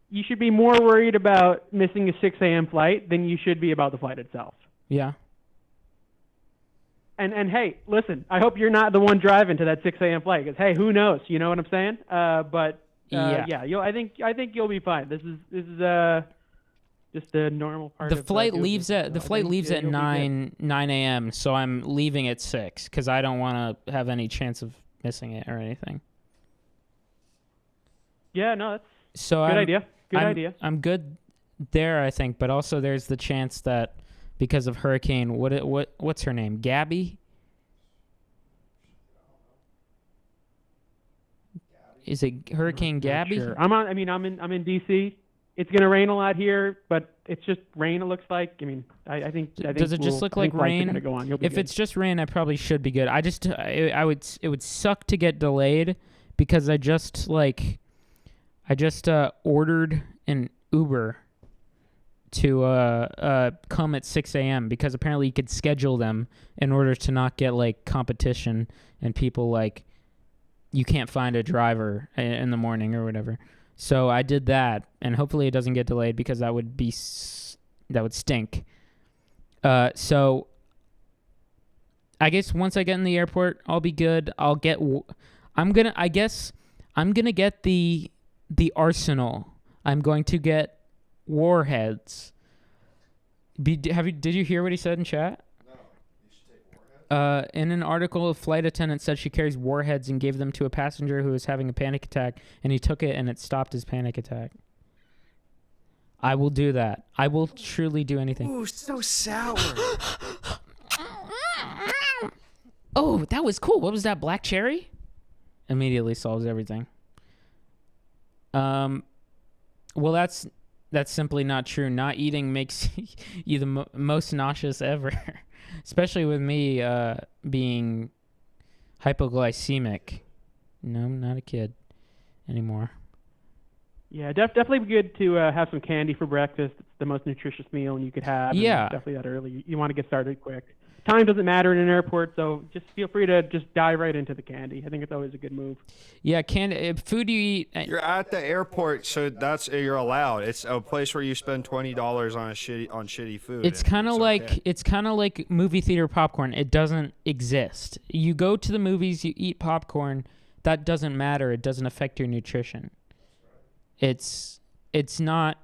you should be more worried about missing a 6 a.m. flight than you should be about the flight itself. Yeah. And hey, listen, I hope you're not the one driving to that 6 a.m. flight, because hey, who knows? You know what I'm saying? I think you'll be fine. This is just a normal part. The flight leaves at 9 a.m. So I'm leaving at 6 because I don't want to have any chance of missing it or anything. Yeah, no, that's good idea. Good idea. I'm good there, I think, but also there's the chance that because of hurricane, what's her name? Gabby? Is it Hurricane Gabby? Sure. I'm in DC. It's gonna rain a lot here, but it's just rain. It looks like. I think. Does it just look like rain? Go on. If it's just rain, I probably should be good. It would suck to get delayed because I just ordered an Uber to come at 6 a.m. because apparently you could schedule them in order to not get competition and people you can't find a driver in the morning or whatever. So I did that, and hopefully it doesn't get delayed because that would stink. So I guess once I get in the airport, I'll be good. I'm gonna get the arsenal. I'm going to get warheads. Did you hear what he said in chat? No. You should take warheads? In an article, a flight attendant said she carries warheads and gave them to a passenger who was having a panic attack, and he took it and it stopped his panic attack. I will do that. I will truly do anything. Ooh, so sour. Oh, that was cool. What was that? Black cherry? Immediately solves everything. Well, that's simply not true. Not eating makes you the most nauseous ever, especially with me being hypoglycemic. No, I'm not a kid anymore. Yeah, definitely good to have some candy for breakfast. It's the most nutritious meal you could have. Yeah. Definitely that early. You want to get started quick. time doesn't matter in an airport, so just feel free to just dive right into the candy. I think it's always a good move. Yeah, food you eat. You're at the airport, so you're allowed. It's a place where you spend $20 on shitty food. It's and kind of like okay. it's kind of like movie theater popcorn. It doesn't exist. You go to the movies, you eat popcorn. That doesn't matter. It doesn't affect your nutrition. It's not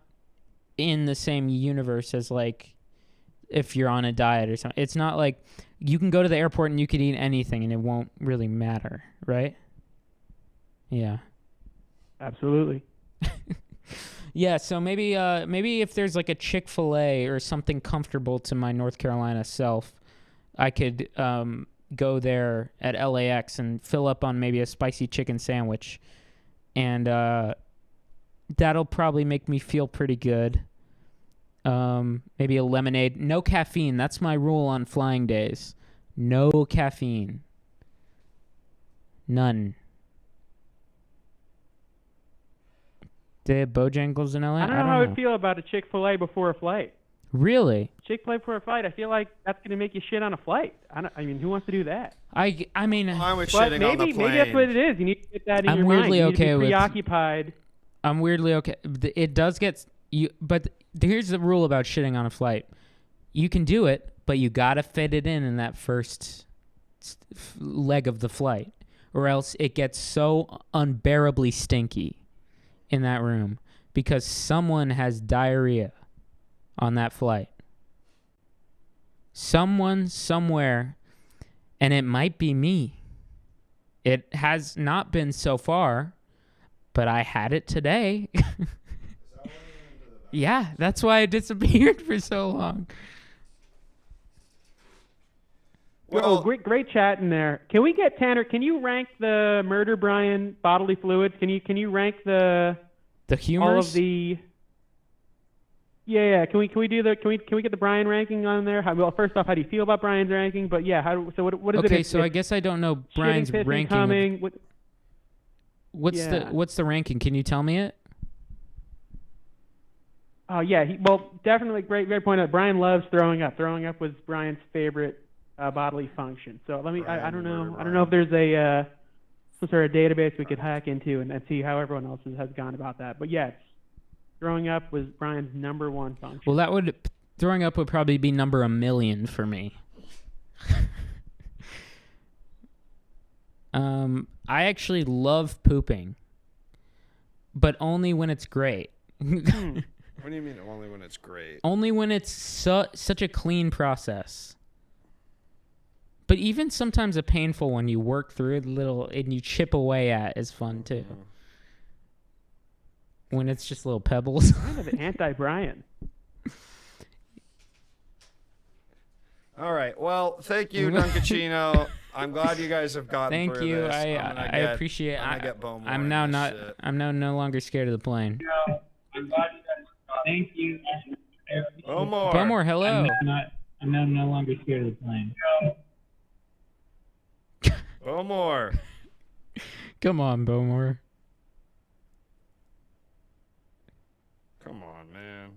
in the same universe as like if you're on a diet or something. It's not like you can go to the airport and you could eat anything and it won't really matter, right? Yeah. Absolutely. Yeah, so maybe if there's like a Chick-fil-A or something comfortable to my North Carolina self, I could go there at LAX and fill up on maybe a spicy chicken sandwich. And that'll probably make me feel pretty good. Maybe a lemonade. No caffeine. That's my rule on flying days. No caffeine. None. They have Bojangles in LA? I don't know how I would feel about a Chick-fil-A before a flight. Really? Chick-fil-A before a flight, I feel like that's going to make you shit on a flight. I mean, who wants to do that? I mean, I'm with But shitting on the maybe plane. that's what it is. You need to get that in I'm your mind. weirdly You need okay to with- be preoccupied. I'm weirdly okay. It does get you, but here's the rule about shitting on a flight. You can do it, but you gotta fit it in that first leg of the flight, or else it gets so unbearably stinky in that room because someone has diarrhea on that flight. Someone somewhere, and it might be me. It has not been so far. But I had it today. Yeah, that's why I disappeared for so long. Well, Great chat in there. Can we get Tanner? Can you rank the Murder Brian bodily fluids? Can you rank the humors? all of the? Yeah. Can we do the? Can we get the Brian ranking on there? Well, first off, how do you feel about Brian's ranking? But yeah, what is it? Okay, so I guess I don't know Brian's shitting, pissing, ranking. Coming, What's the ranking? Can you tell me it? Oh yeah, definitely great point out. Brian loves throwing up. Throwing up was Brian's favorite bodily function. So let me. I don't know. I don't know if there's a some sort of database we could hack into and see how everyone else has gone about that. But yes, throwing up was Brian's number one function. Well, throwing up would probably be number 1,000,000 for me. I actually love pooping, but only when it's great. what do you mean only when it's great? Only when it's such a clean process. But even sometimes a painful one you work through a little and you chip away at is fun too. When it's just little pebbles. Kind of anti-Brian. All right. Well, thank you, Dunkachino. I'm glad you guys have gotten Thank through you. this. I appreciate it. I'm now not. no longer scared of the plane. No, I'm glad you guys. Thank you. Bowmore, hello. I'm now no longer scared of the plane. Bowmore. Come on, Bowmore. Come on, man.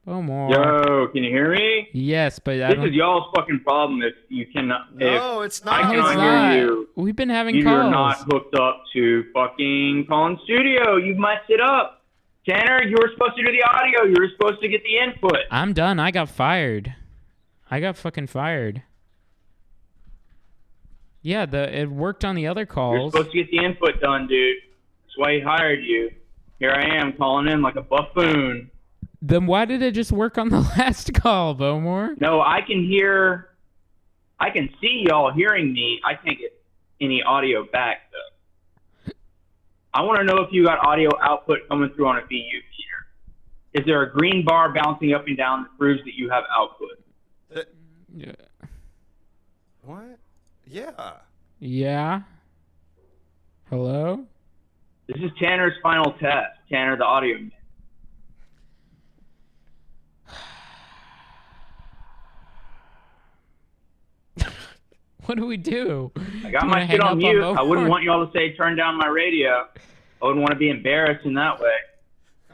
Bowmore. Yo, can you hear me? Yes, but I This don't. is y'all's fucking problem if you cannot. No, it's I not. No, it's cannot not. hear you. We've been having You're calls. not hooked up to fucking Collins Studio. You messed it up. Tanner, you were supposed to do the audio. You were supposed to get the input. I'm done. I got fired. I got fucking fired. Yeah, it worked on the other You're calls. supposed to get the input done, dude. That's why he hired you. Here I am calling in like a buffoon. Then why did it just work on the last call, Bowmore? No, I can see y'all hearing me. I can't get any audio back, though. I want to know if you got audio output coming through on a VU meter. Is there a green bar bouncing up and down that proves that you have output? Yeah. What? Yeah. Yeah. Hello? This is Tanner's final test. Tanner, the audio man. What do we do? I got Do you my wanna shit hang on up mute. Bowmore? I wouldn't want y'all to say turn down my radio. I wouldn't want to be embarrassed in that way.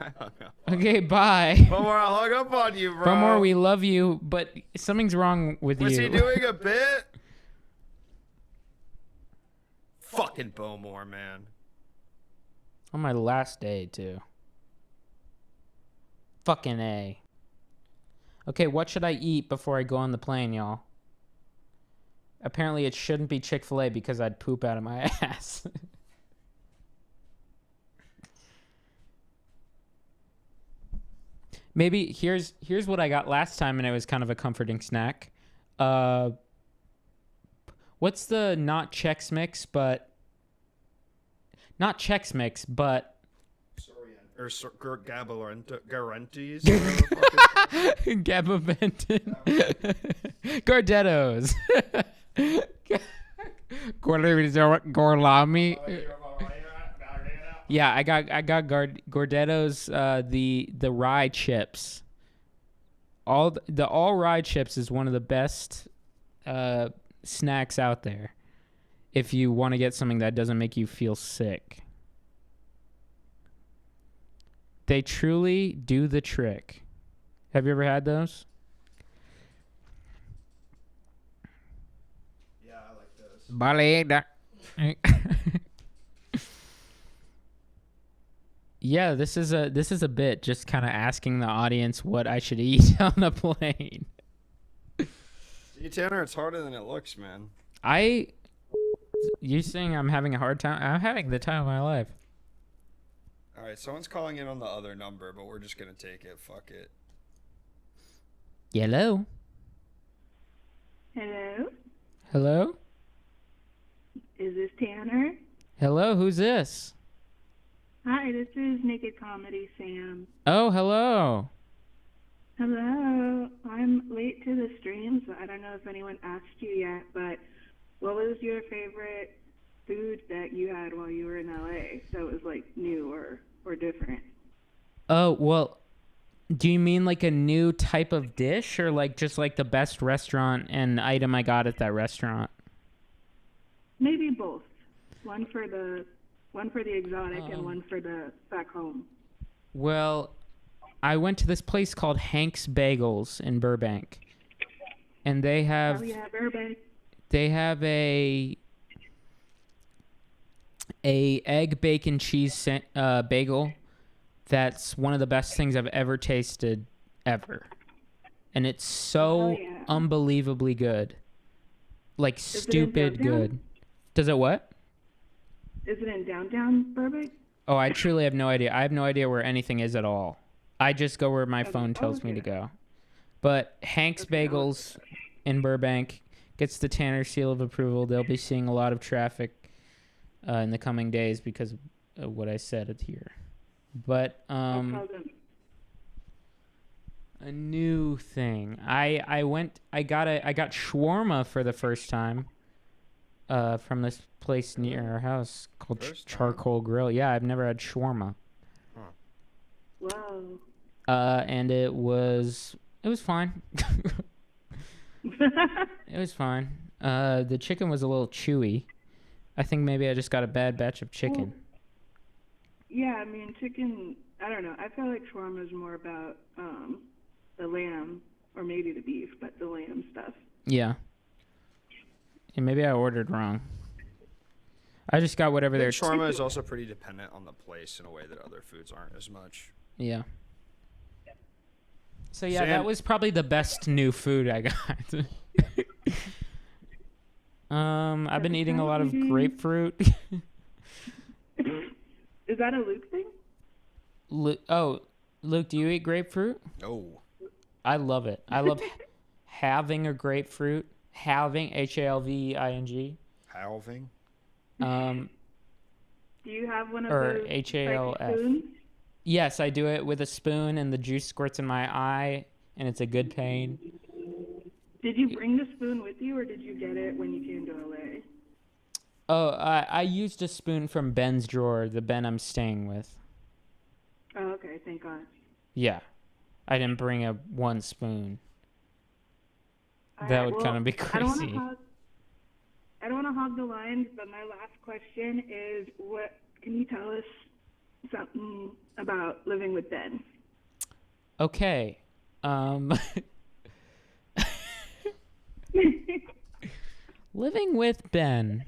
I don't know. Okay, bye. Bomar, I hung up on you, bro. Bomar, we love you, but something's wrong with Was you. he doing a bit? Fucking Bomar, man. On my last day, too. Fucking A. Okay, what should I eat before I go on the plane, y'all? Apparently it shouldn't be Chick-fil-A because I'd poop out of my ass. Maybe here's what I got last time, and it was kind of a comforting snack. What's the not Chex Mix, but not Chex Mix, but Or Garanties. Gabaventin. Gardettos. Gorlami. Yeah, I got Gordettos, the rye chips. All rye chips is one of the best snacks out there if you want to get something that doesn't make you feel sick. They truly do the trick. Have you ever had those? Yeah, I like those. Yeah, this is a bit, just kind of asking the audience what I should eat on a plane. See, Tanner, it's harder than it looks, man. You saying I'm having a hard time? I'm having the time of my life. All right, someone's calling in on the other number, but we're just gonna take it. Fuck it. Hello. Hello, Hello. is this Tanner? Hello. Who's this? Hi, this is Naked Comedy Sam. Oh, hello. Hello, I'm late to the stream, so I don't know if anyone asked you yet, but what was your favorite food that you had while you were in LA that was like new or different? Oh, well, do you mean like a new type of dish or like just like the best restaurant and item I got at that restaurant? Maybe both. One for the exotic and one for the back home. Well, I went to this place called Hank's Bagels in Burbank. And they have Oh yeah, Burbank. they have a egg bacon cheese bagel that's one of the best things I've ever tasted ever. And it's so Oh, yeah. unbelievably good. Like it in stupid downtown? good. Does it what? Is it in downtown Burbank? Oh, I truly have no idea. I have no idea where anything is at all. I just go where my phone tells me to go. But Hank's Bagels in Burbank gets the Tanner seal of approval. They'll be seeing a lot of traffic in the coming days because of what I said here. But I'll tell them. a new thing. I got shawarma for the first time from this place near our house called Charcoal Grill. Yeah, I've never had shawarma. Whoa. And it was fine. It was fine. The chicken was a little chewy. I think maybe I just got a bad batch of chicken. Well, yeah, I mean, chicken, I don't know. I feel like shawarma is more about the lamb, or maybe the beef, but the lamb stuff. Yeah. And maybe I ordered wrong. I just got whatever they're... Shawarma is also pretty dependent on the place in a way that other foods aren't as much. Yeah. So yeah, Sam- that was probably the best new food I got. I've been eating a lot of grapefruit. Is that a Luke thing? Luke, do you eat grapefruit? No. I love it. I love having a grapefruit. Halving, Halving. Halving? Do you have one of Or those HALF. like, spoons? Yes, I do it with a spoon and the juice squirts in my eye and it's a good pain. Did you bring the spoon with you, or did you get it when you came to LA? Oh, I used a spoon from Ben's drawer, the Ben I'm staying with. Oh, okay, thank God. Yeah. I didn't bring one spoon. All That right, would well, kind of be I don't crazy. want to hog the lines, but my last question is, what can you tell us something about living with Ben? Okay. Living with Ben.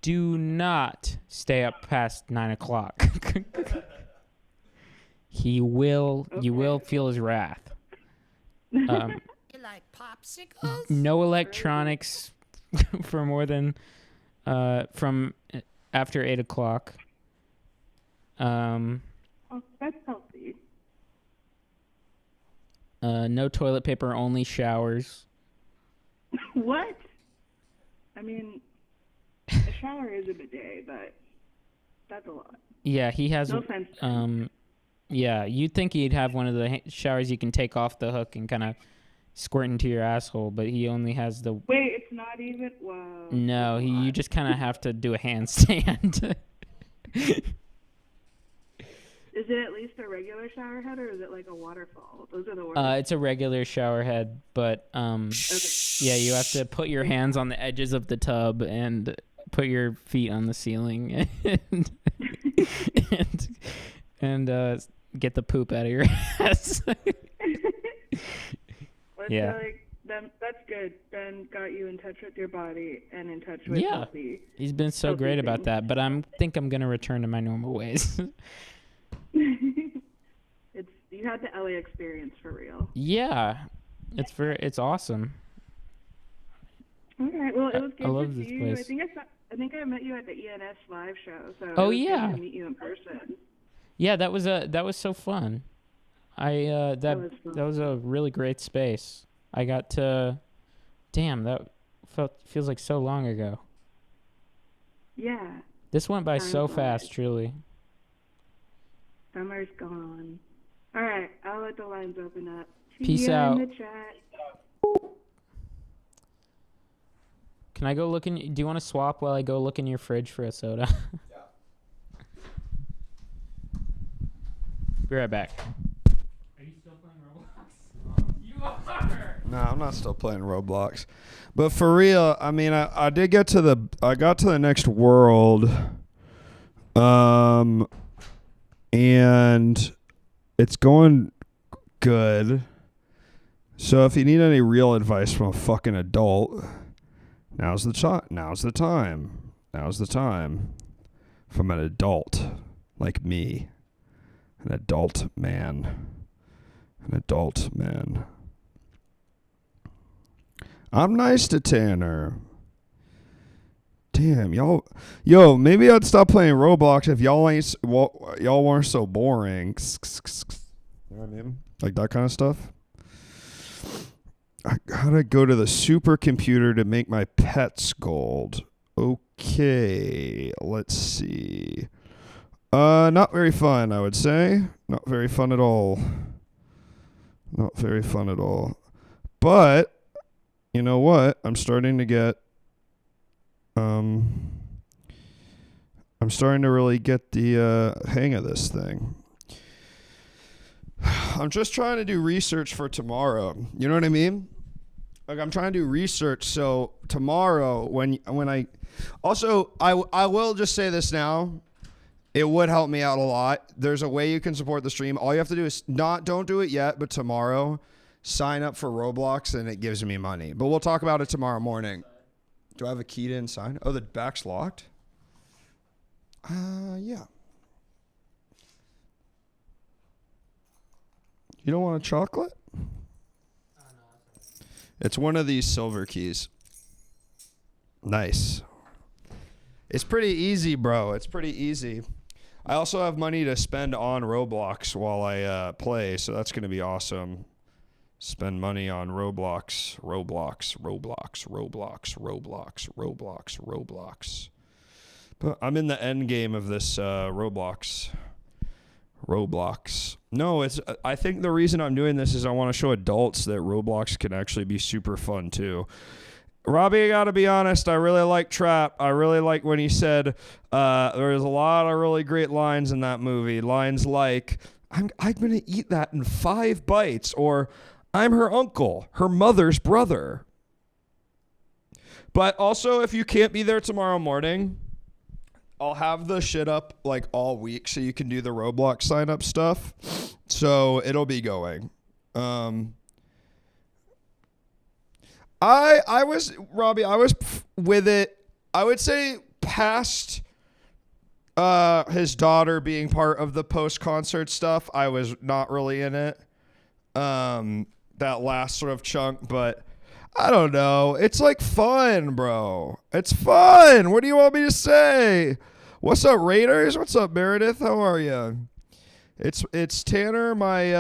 Do not stay up past 9 o'clock. You will feel his wrath. You like popsicles? No electronics for more than from after 8 o'clock. Oh, that's healthy. No toilet paper, only showers. What? I mean, a shower is a bidet, but that's a lot. Yeah, he has. No offense. Yeah, you'd think he'd have one of the showers you can take off the hook and kind of squirt into your asshole, but he only has the. Wait, it's not even. Whoa. No, you just kind of have to do a handstand. Is it at least a regular shower head, or is it like a waterfall? Those are the worst. It's a regular shower head, but yeah, you have to put your hands on the edges of the tub and put your feet on the ceiling and get the poop out of your ass. Yeah. That's good. Ben got you in touch with your body and in touch with Yeah, healthy. he's been so healthy great about things. that, but think I'm gonna return to my normal ways. You had the LA experience for real. Yeah, it's awesome. All right. Well, it was good I love to this see you. place. I think I met you at the ENS live show. So Oh, it was yeah. good to meet you in person. Yeah, that was so fun. That was a really great space. I got to, damn, that feels like so long ago. Yeah. This went by Time so flies. fast, truly. Summer's gone. All right. I'll let the lines open up. See Peace ya out. in the chat. Can I go look in? Do you want to swap while I go look in your fridge for a soda? Be right back. Are you still playing Roblox? You are. No, I'm not still playing Roblox. But for real, I mean, I did get to I got to the next world. And it's going good. So if you need any real advice from a fucking adult, now's the time. Now's the time. From an adult like me. An adult man. I'm nice to Tanner. Damn, y'all. Yo, maybe I'd stop playing Roblox if y'all weren't so boring. You know what I mean? Like that kind of stuff. I gotta go to the supercomputer to make my pets gold. Okay, let's see. Not very fun, I would say. Not very fun at all. But, you know what? I'm starting to really get the hang of this thing. I'm just trying to do research for tomorrow. You know what I mean? Like I'm trying to do research so tomorrow when I will just say this now. It would help me out a lot. There's a way you can support the stream. All you have to do is don't do it yet, but tomorrow sign up for Roblox and it gives me money. But we'll talk about it tomorrow morning. Do I have a key to inside? Oh, the back's locked? Yeah. You don't want a chocolate? It's one of these silver keys. Nice. It's pretty easy, bro. It's pretty easy. I also have money to spend on Roblox while I play, so that's going to be awesome. Spend money on Roblox. But I'm in the end game of this Roblox. No, I think the reason I'm doing this is I want to show adults that Roblox can actually be super fun too. Robbie, I gotta be honest, I really like Trap. I really like when he said there's a lot of really great lines in that movie. Lines like, I'm gonna eat that in 5 bites, or I'm her uncle, her mother's brother. But also, if you can't be there tomorrow morning, I'll have the shit up like all week so you can do the Roblox sign up stuff. So it'll be going. I was Robbie. I was with it. I would say past his daughter being part of the post concert stuff. I was not really in it. That last sort of chunk, but I don't know. It's like fun, bro. It's fun. What do you want me to say? What's up, Raiders? What's up, Meredith? How are you? It's Tanner, my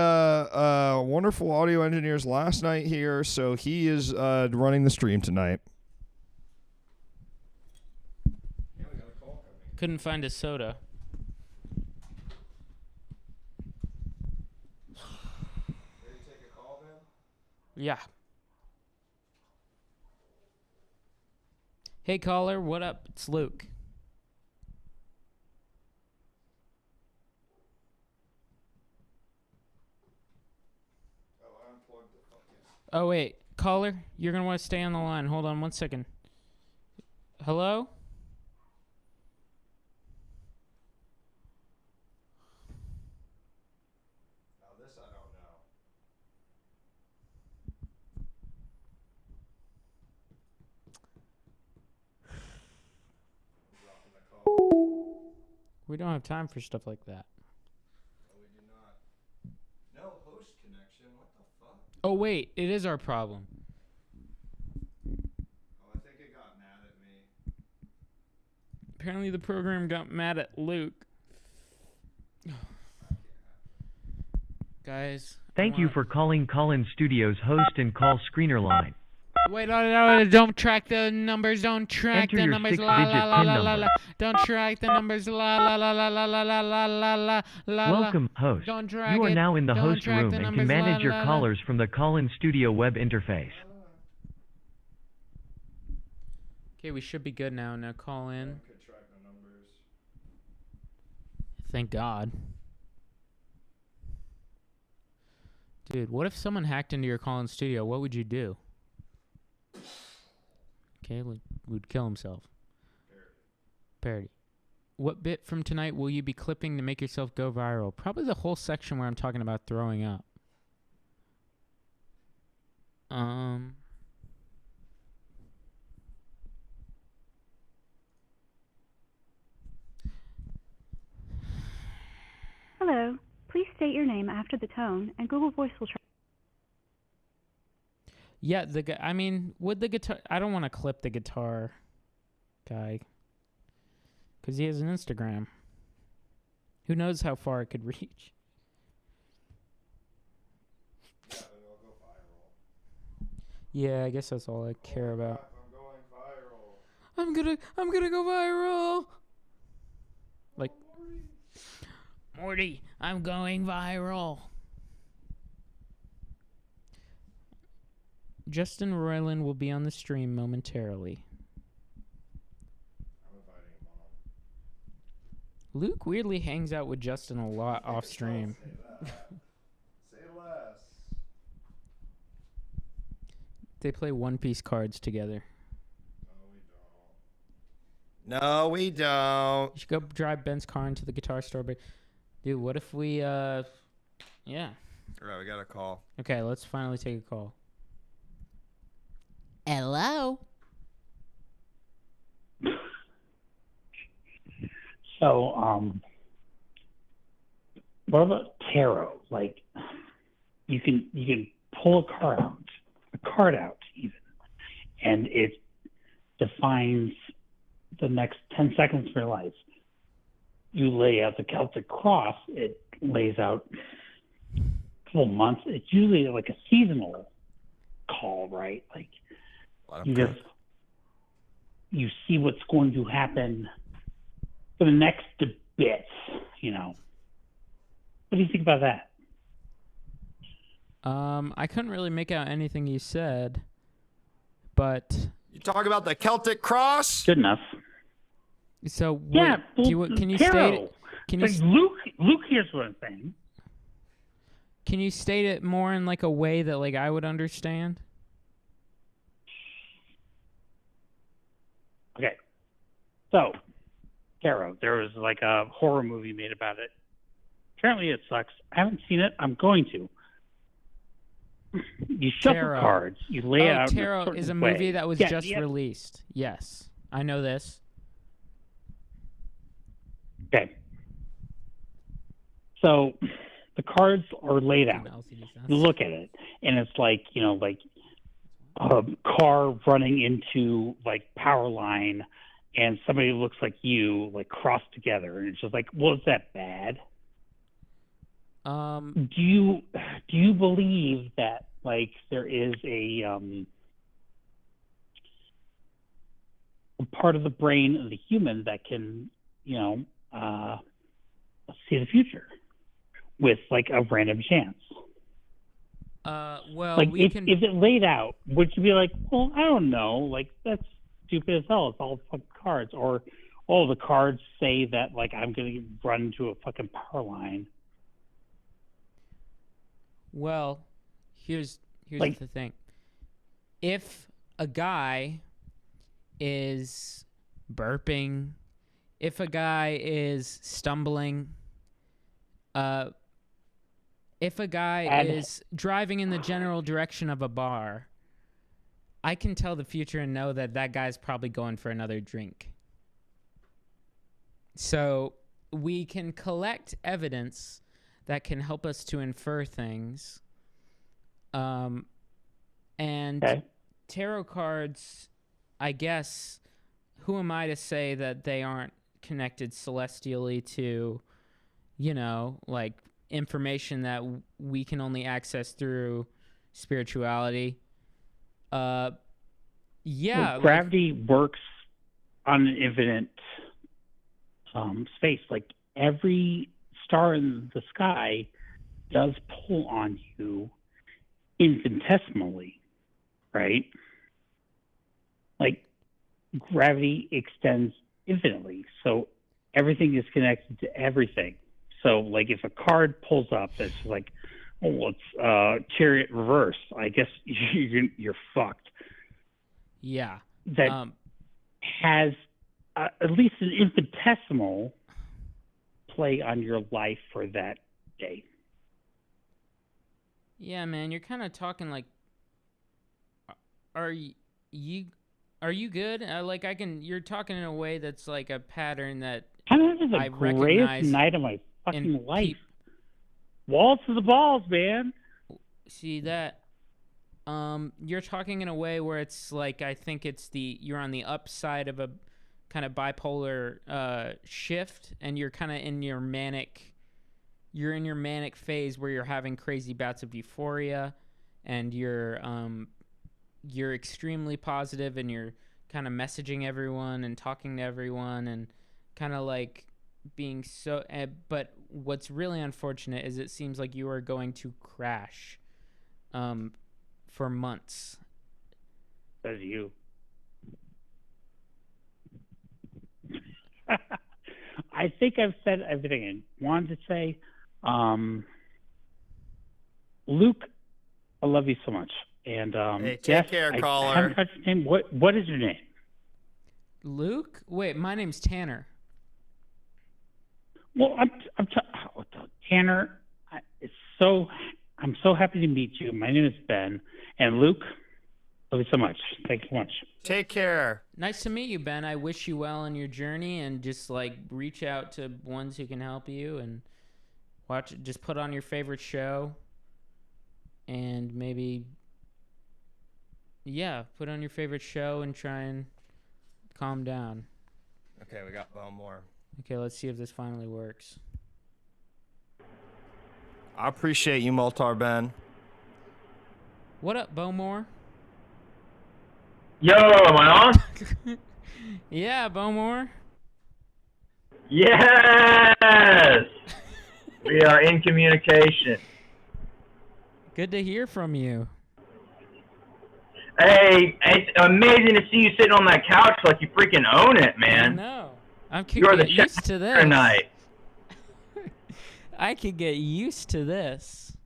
wonderful audio engineer's last night here, so he is running the stream tonight. Couldn't find a soda. Yeah. Hey caller, what up? It's Luke. Oh wait, caller, you're gonna want to stay on the line. Hold on 1 second. Hello? This I don't know. We don't have time for stuff like that. No, we do not. No host connection. What the fuck? Oh wait, it is our problem. Oh, I think it got mad at me. Apparently the program got mad at Luke. Guys. Thank you for calling Call-In Studios host and call screener line. Wait, no, don't track the numbers, don't track Enter the your numbers, 6-digit PIN number. don't track the numbers, Welcome, host. Don't drag You are it. now in the Don't host track room the and numbers, can manage your callers from the Call-In Studio web interface. Okay, we should be good now. Now call in. Could track the numbers. Thank God. Dude, what if someone hacked into your call-in studio? What would you do? Okay, would kill himself. Parody. What bit from tonight will you be clipping to make yourself go viral? Probably the whole section where I'm talking about throwing up. Hello. Please state your name after the tone, and Google Voice will try. Yeah, I mean, would the guitar... I don't want to clip the guitar guy. Because he has an Instagram. Who knows how far it could reach? Yeah, I guess that's all I care about. I'm gonna go viral. Like, Morty, I'm going viral. Justin Roiland will be on the stream momentarily. I'm inviting him on. Luke weirdly hangs out with Justin a lot off stream. Say less. They play One Piece cards together. No, we don't. You should go drive Ben's car into the guitar store. But dude, what if we yeah. All right, we got a call. Okay, let's finally take a call. Hello. So, what about tarot? Like, you can pull a card out even, and it defines the next 10 seconds of your life. You lay out the Celtic cross, it lays out a couple months. It's usually like a seasonal call, right? Like, you see what's going to happen for the next bit, you know. What do you think about that? I couldn't really make out anything you said, but You talk about the Celtic cross? Good enough. So Yeah, can you tarot. state it? Can you Like Luke here's what I'm saying. Can you state it more in like a way that like I would understand? Okay. So, tarot. There was like a horror movie made about it. Apparently it sucks. I haven't seen it. I'm going to. You shuffle Tarot. cards. You lay it out Tarot in a certain is a way. movie that was Yeah, just yeah. released. Yes, I know this. Okay. So the cards are laid out. You look at it, and it's like, like a car running into like power line, and somebody looks like you, like crossed together, and it's just like, well, is that bad? Do you believe that like there is a part of the brain of the human that can, see the future with like a random chance? Well, Like we if it laid out, would you be like, well, I don't know, like that's stupid as hell. It's all fucking cards, or the cards say that like I'm gonna run into a fucking power line. Well, here's Like- the thing. If a guy is burping, if a guy is stumbling, if a guy is driving in the general direction of a bar, I can tell the future and know that that guy's probably going for another drink. So we can collect evidence that can help us to infer things. And tarot cards, I guess, who am I to say that they aren't connected celestially to, like information that we can only access through spirituality? Well, Like, gravity works on an infinite space. Like every star in the sky does pull on you infinitesimally, right? Like gravity extends infinitely, so everything is connected to everything. So like if a card pulls up that's like, oh, it's Chariot reverse, I guess you're fucked. yeah. That has at least an infinitesimal play on your life for that day. Yeah, man, you're kind of talking like, are you good? You're talking in a way that's like a pattern that I'm having the I greatest recognize night of my fucking in life. Walls to the balls, man. See that? You're talking in a way where it's like, I think you're on the upside of a kind of bipolar shift, and you're kind of in your manic phase where you're having crazy bouts of euphoria, and you're extremely positive, and you're kind of messaging everyone and talking to everyone and kind of like being so, but what's really unfortunate is it seems like you are going to crash for months. That's you. I think I've said everything I wanted to say. Luke, I love you so much. And Hey, take Jess, care, I caller. haven't touched your name. What is your name? Luke? Wait, my name's Tanner. Well, Tanner. I'm so happy to meet you. My name is Ben, and Luke, love you so much. Thanks so much. Take care. Nice to meet you, Ben. I wish you well in your journey, and just like reach out to ones who can help you, and just put on your favorite show, and maybe, put on your favorite show and try and calm down. Okay, we got one more. Okay, let's see if this finally works. I appreciate you, Moltar Ben. What up, Bowmore? Yo, am I on? Yeah, Bowmore. Yes! We are in communication. Good to hear from you. Hey, it's amazing to see you sitting on that couch like you freaking own it, man. No, I could You're the get used to this. tonight. I could get used to this.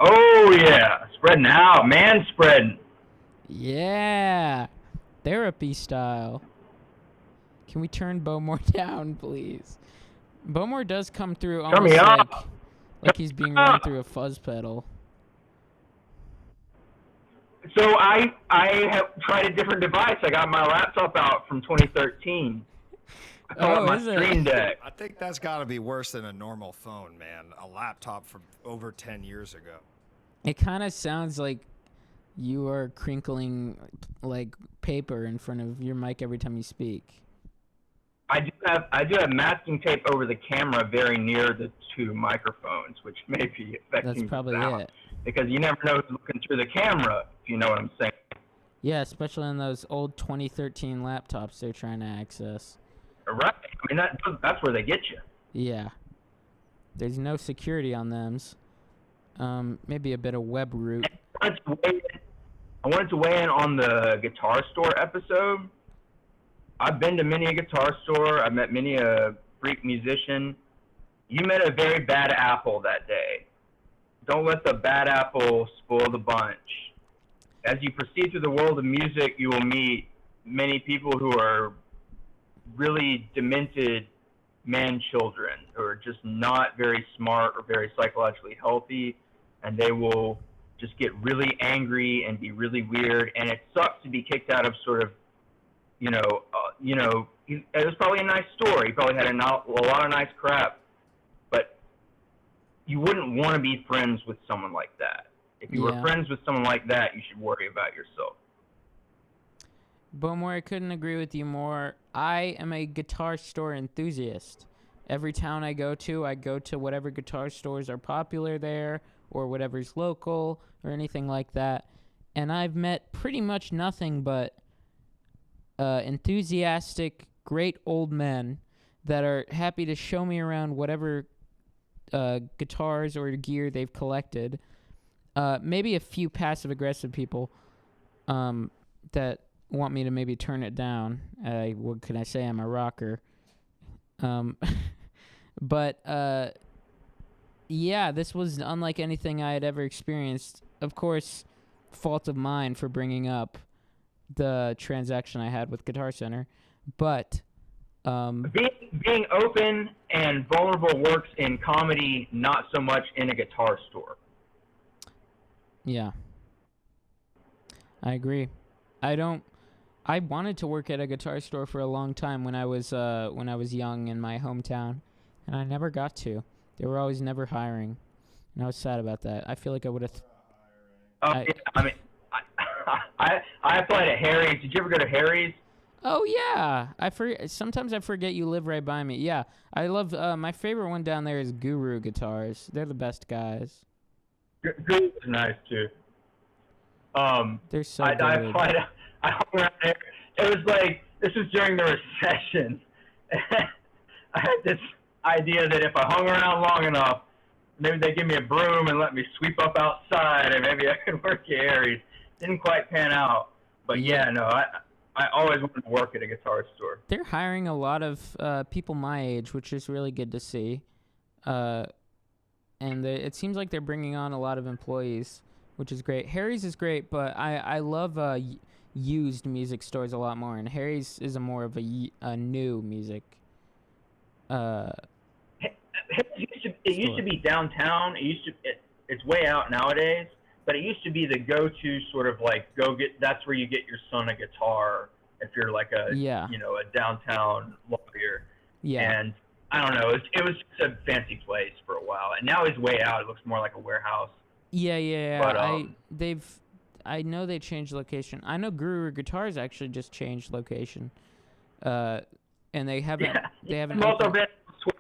Oh, yeah. Spreading out. Man spreading. Yeah, therapy style. Can we turn Bowmore down, please? Bowmore does come through Turn me almost up. like he's being run through a fuzz pedal. So I have tried a different device. I got my laptop out from 2013. I call it my Stream Deck. I think that's got to be worse than a normal phone, man. A laptop from over 10 years ago. It kind of sounds like you are crinkling like paper in front of your mic every time you speak. I do have masking tape over the camera very near the two microphones, which may be affecting That's probably the sound. it. Because you never know who's looking through the camera, if you know what I'm saying. Yeah, especially on those old 2013 laptops they're trying to access. Right. I mean, that's where they get you. Yeah. There's no security on them. Maybe a bit of web root. I wanted to weigh in on the Guitar Store episode. I've been to many a guitar store. I've met many a freak musician. You met a very bad apple that day. Don't let the bad apple spoil the bunch. As you proceed through the world of music, you will meet many people who are really demented man-children, who are just not very smart or very psychologically healthy, and they will just get really angry and be really weird, and it sucks to be kicked out of sort of, it was probably a nice store. He probably had a lot of nice crap, but you wouldn't want to be friends with someone like that. If you were friends with someone like that, you should worry about yourself. Bowmore, I couldn't agree with you more. I am a guitar store enthusiast. Every town I go to whatever guitar stores are popular there or whatever's local or anything like that. And I've met pretty much nothing but enthusiastic, great old men that are happy to show me around whatever guitars or gear they've collected. Maybe a few passive-aggressive people that want me to maybe turn it down. What can I say? I'm a rocker. But yeah, this was unlike anything I had ever experienced. Of course, fault of mine for bringing up the transaction I had with Guitar Center, but being open and vulnerable works in comedy, not so much in a guitar store. Yeah, I agree. I wanted to work at a guitar store for a long time when I was young in my hometown, and I never got to. They were always never hiring, and I was sad about that. I feel like I would have. I applied at Harry's. Did you ever go to Harry's? Oh yeah, sometimes I forget you live right by me. Yeah, I love. My favorite one down there is Guru Guitars. They're the best guys. Guru's nice too. They're so I good. I hung around there. It was like, this was during the recession. I had this idea that if I hung around long enough, maybe they'd give me a broom and let me sweep up outside, and maybe I could work at Harry's. Didn't quite pan out, but yeah, no, I always wanted to work at a guitar store. They're hiring a lot of people my age, which is really good to see. And it seems like they're bringing on a lot of employees, which is great. Harry's is great, but I love used music stores a lot more, and Harry's is more of a new music. It used to be downtown. It's way out nowadays, but it used to be the go-to sort of like that's where you get your son a guitar if you're like a downtown lawyer. Yeah. And I don't know, it was just a fancy place for a while, and now it's way out. It looks more like a warehouse. Yeah. But, I know they changed location. I know Guru Guitars actually just changed location, and they haven't. Yeah, they haven't. I've also been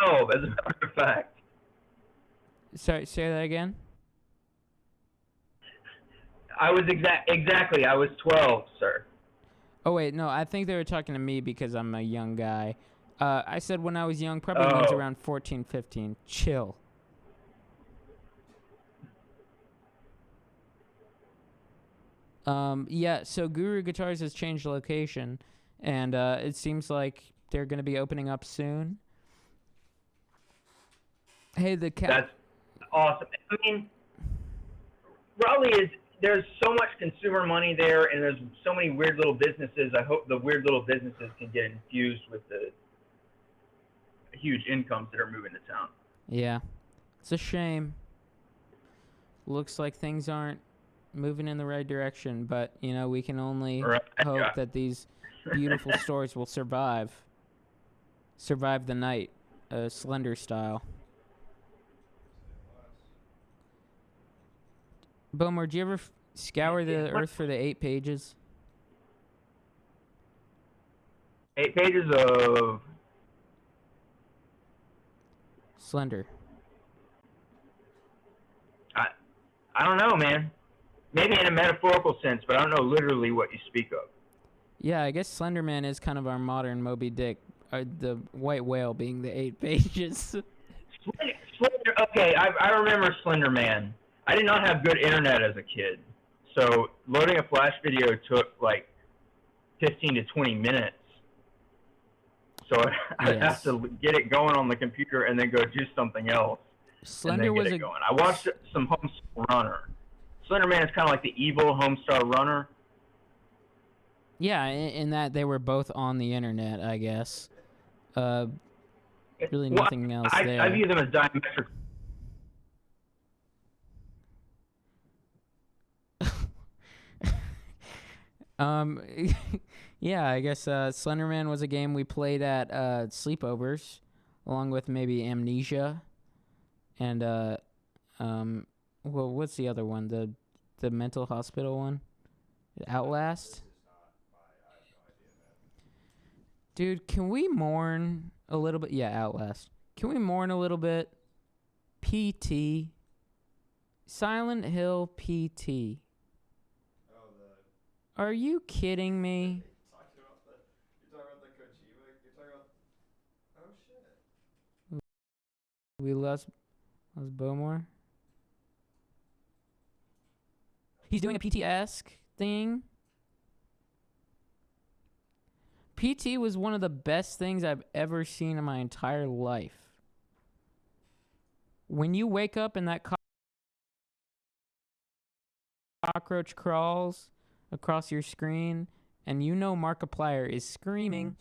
12, as a matter of fact. Sorry, say that again. I was exactly. I was 12, sir. Oh wait, no. I think they were talking to me because I'm a young guy. I said when I was young, probably when I was around 14, 15. Chill. Yeah, so Guru Guitars has changed location, and it seems like they're going to be opening up soon. Hey, That's awesome. I mean, Raleigh there's so much consumer money there, and there's so many weird little businesses. I hope the weird little businesses can get infused with huge incomes that are moving to town. Yeah. It's a shame. Looks like things aren't moving in the right direction, but, you know, we can only Right, hope yeah. that these beautiful stores will survive the night, Slender style. Bomar, do you ever scour the earth for the 8 pages? 8 pages of Slender. I don't know, man. Maybe in a metaphorical sense, but I don't know literally what you speak of. Yeah, I guess Slender Man is kind of our modern Moby Dick. The white whale being the 8 pages. Slender, okay, I remember Slender Man. I did not have good internet as a kid, so loading a Flash video took like 15 to 20 minutes. So I'd have to get it going on the computer and then go do something else. Slender was a... going. I watched some Homestar Runner. Slender Man is kind of like the evil Homestar Runner. Yeah, in that they were both on the internet, I guess. Really nothing else there. I view them as diametric. Yeah, I guess Slender Man was a game we played at sleepovers, along with maybe Amnesia, and well, what's the other one? The mental hospital one, Outlast. Dude, can we mourn a little bit? Yeah, Outlast. Can we mourn a little bit? PT. Silent Hill PT. Are you kidding me? You're talking about the Kojima? You're talking about... Oh, shit. We lost Bowmore. He's doing a PT-esque thing. PT was one of the best things I've ever seen in my entire life. When you wake up and that cockroach crawls across your screen and you know Markiplier is screaming,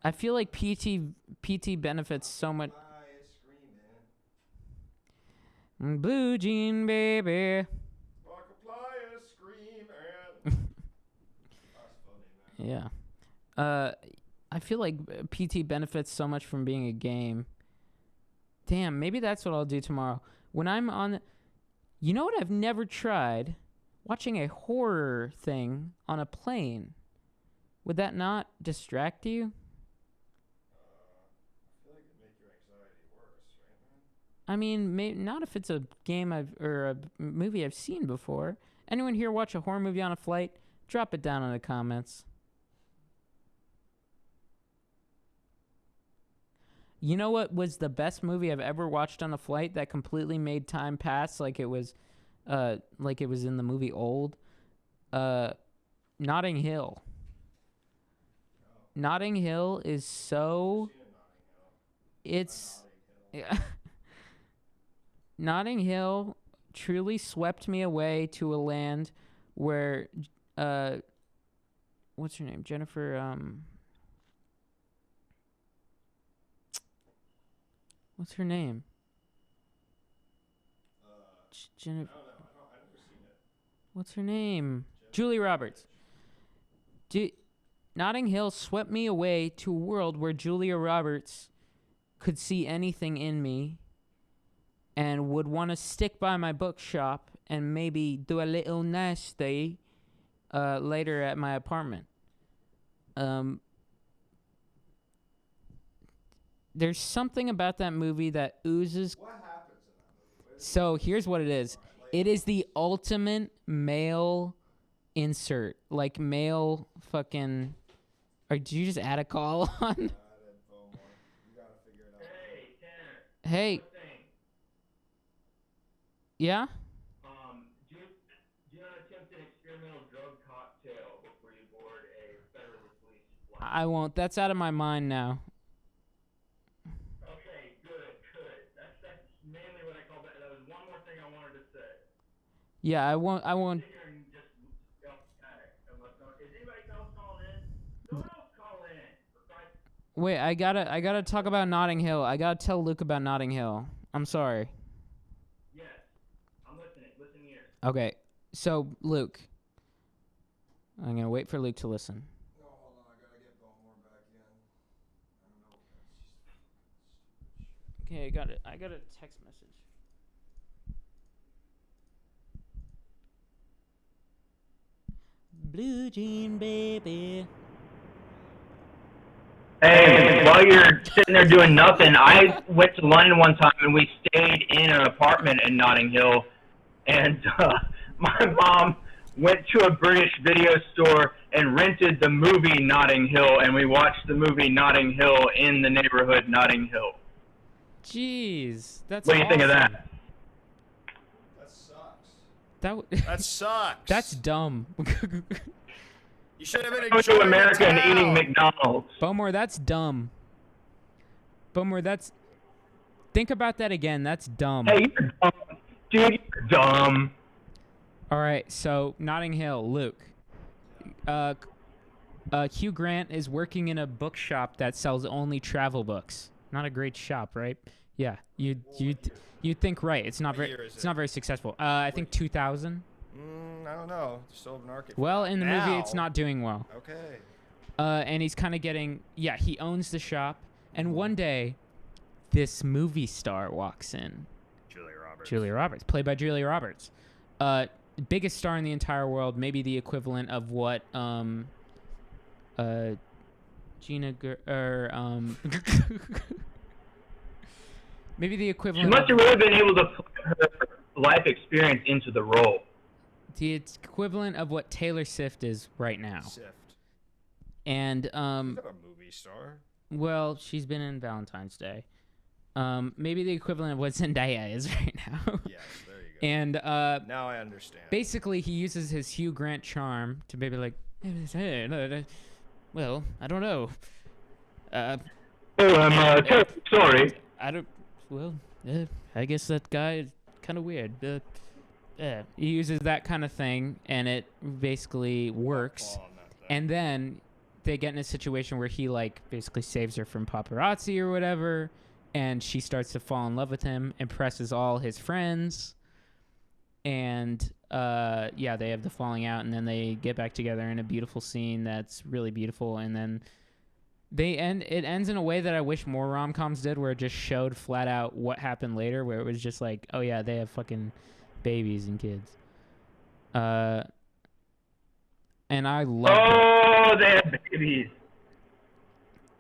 I feel like PT benefits so much. Blue Jean Baby. Markiplier screaming. That's funny, man. Yeah. I feel like PT benefits so much from being a game. Damn, maybe that's what I'll do tomorrow. When I'm on... You know what I've never tried? Watching a horror thing on a plane. Would that not distract you? I feel like it'd make your anxiety worse, right, man? I mean, not if it's a game or a movie I've seen before. Anyone here watch a horror movie on a flight? Drop it down in the comments. You know what was the best movie I've ever watched on a flight that completely made time pass like it was in the movie Old? Notting Hill. Notting Hill is so... It's... Notting Hill truly swept me away to a land where... what's her name? Jennifer... What's her name? Jennifer. I've never seen it. What's her name? Julia Roberts. Notting Hill swept me away to a world where Julia Roberts could see anything in me and would want to stick by my bookshop and maybe do a little nasty later at my apartment. There's something about that movie that oozes. What happens in that movie? So here's what it is. It is the ultimate male insert. Like male fucking... Or did you just add a call on? You gotta figure it out. Hey, Tanner. Hey. Yeah? Do you attempt an experimental drug cocktail before you board a federally policed flight? I won't. That's out of my mind now. Okay, good. That's mainly what I call that. That was one more thing I wanted to say. Yeah, I won't. Is anybody else calling in? Someone else call in. Wait, I gotta talk about Notting Hill. I gotta tell Luke about Notting Hill. I'm sorry. Yes, I'm listening. Listen here. Okay, so Luke, I'm gonna wait for Luke to listen. No, hold on. I gotta get Bowmore back in. I don't know. Okay, I got a text message. Blue Jean Baby. Hey, while you're sitting there doing nothing, I went to London one time and we stayed in an apartment in Notting Hill, and my mom went to a British video store and rented the movie Notting Hill, and we watched the movie Notting Hill in the neighborhood Notting Hill. Jeez, that's What do you think of awesome. that? That sucks. That sucks. That's dumb. You should have been Going to enjoying America the and town. eating McDonald's. Bowmore, that's dumb. Bowmore, that's... Think about that again. That's dumb. Hey, you're dumb. Dude, you're dumb. All right, so Notting Hill, Luke. Hugh Grant is working in a bookshop that sells only travel books. Not a great shop, right? Yeah, you think right. It's not What very year is it's it? not very successful. I think 2000. I don't know. Still an market. Well, in the movie, it's Now. not doing well. Okay. And he's kind of getting he owns the shop, and one day, this movie star walks in. Julia Roberts, played by Julia Roberts. Biggest star in the entire world, maybe the equivalent of what maybe the She equivalent must have really been able to put her life experience into the role. the equivalent of what Taylor Swift is right now. Sift. And She's not a movie star. well, she's been in Valentine's Day. Maybe the equivalent of what Zendaya is right now. Yes, there you go. And Now I understand. basically, he uses his Hugh Grant charm to maybe like, well, I don't know. Oh, I'm terribly sorry. I don't. Well, I guess that guy is kind of weird. He uses that kind of thing, and it basically works. And then they get in a situation where he like basically saves her from paparazzi or whatever, and she starts to fall in love with him, impresses all his friends, and they have the falling out, and then they get back together in a beautiful scene that's really beautiful, and then it ends in a way that I wish more rom-coms did, where it just showed flat out what happened later, where it was just like, oh yeah, they have fucking babies and kids. And I loved it. Oh, they have babies.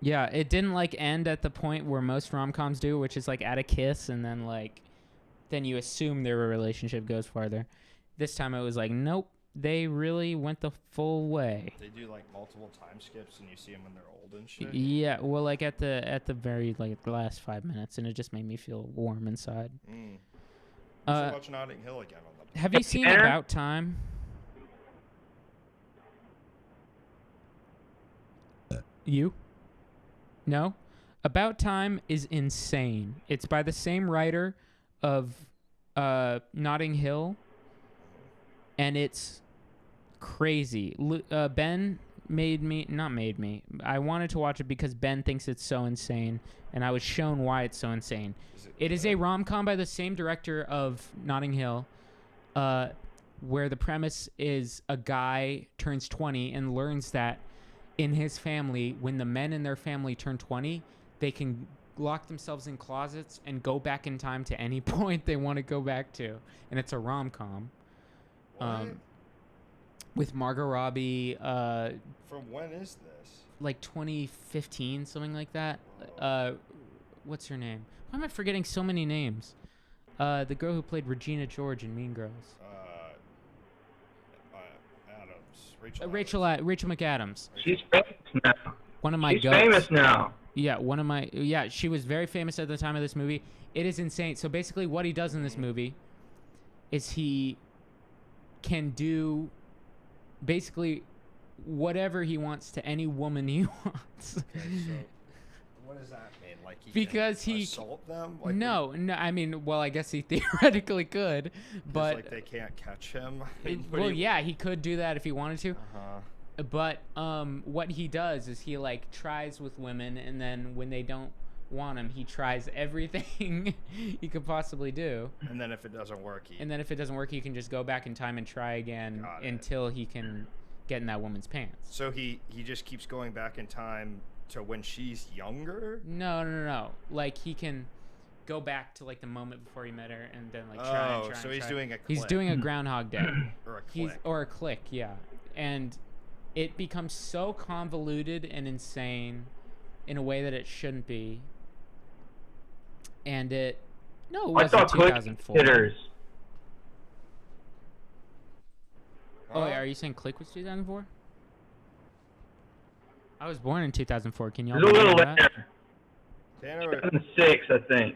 Yeah, it didn't like end at the point where most rom-coms do, which is like at a kiss and then you assume their relationship goes farther. This time it was like, nope, they really went the full way. They do like multiple time skips, and you see them when they're old and shit. Yeah, well, like at the very like last 5 minutes, and it just made me feel warm inside. We should watch Notting Hill again on the. Have you seen About Time? You? No? About Time is insane. It's by the same writer of Notting Hill, and it's crazy. Ben not made me. I wanted to watch it because Ben thinks it's so insane, and I was shown why it's so insane. It is a rom-com by the same director of Notting Hill, where the premise is a guy turns 20 and learns that in his family, when the men in their family turn 20, they can lock themselves in closets and go back in time to any point they want to go back to. And it's a rom-com. With Margot Robbie. From when is this? Like 2015, something like that. What's her name? Why am I forgetting so many names? The girl who played Regina George in Mean Girls. Adams. Rachel McAdams. She's famous now. One of my She's goats. famous now. Yeah, she was very famous at the time of this movie. It is insane. So basically what he does in this movie is he can do basically whatever he wants to any woman he wants. Okay, so what does that mean? Like because can he assault them? Like no, I mean, well, I guess he theoretically could, but like they can't catch him. well, yeah, he could do that if he wanted to. But what he does is he like tries with women, and then when they don't want him, he tries everything he could possibly do. And then if it doesn't work, he can just go back in time and try again until he can get in that woman's pants. So he just keeps going back in time to when she's younger? No. Like he can go back to like the moment before he met her, and then like try and try. So and he's try. doing a He's click. doing a Groundhog Day. Or a click. Or a click, yeah. And it becomes so convoluted and insane in a way that it shouldn't be. And it wasn't I thought 2004. Click hitters. Oh, wait, are you saying Click was 2004? I was born in 2004. Can y'all It was a little believe that? later. Tanner, 2006, I think.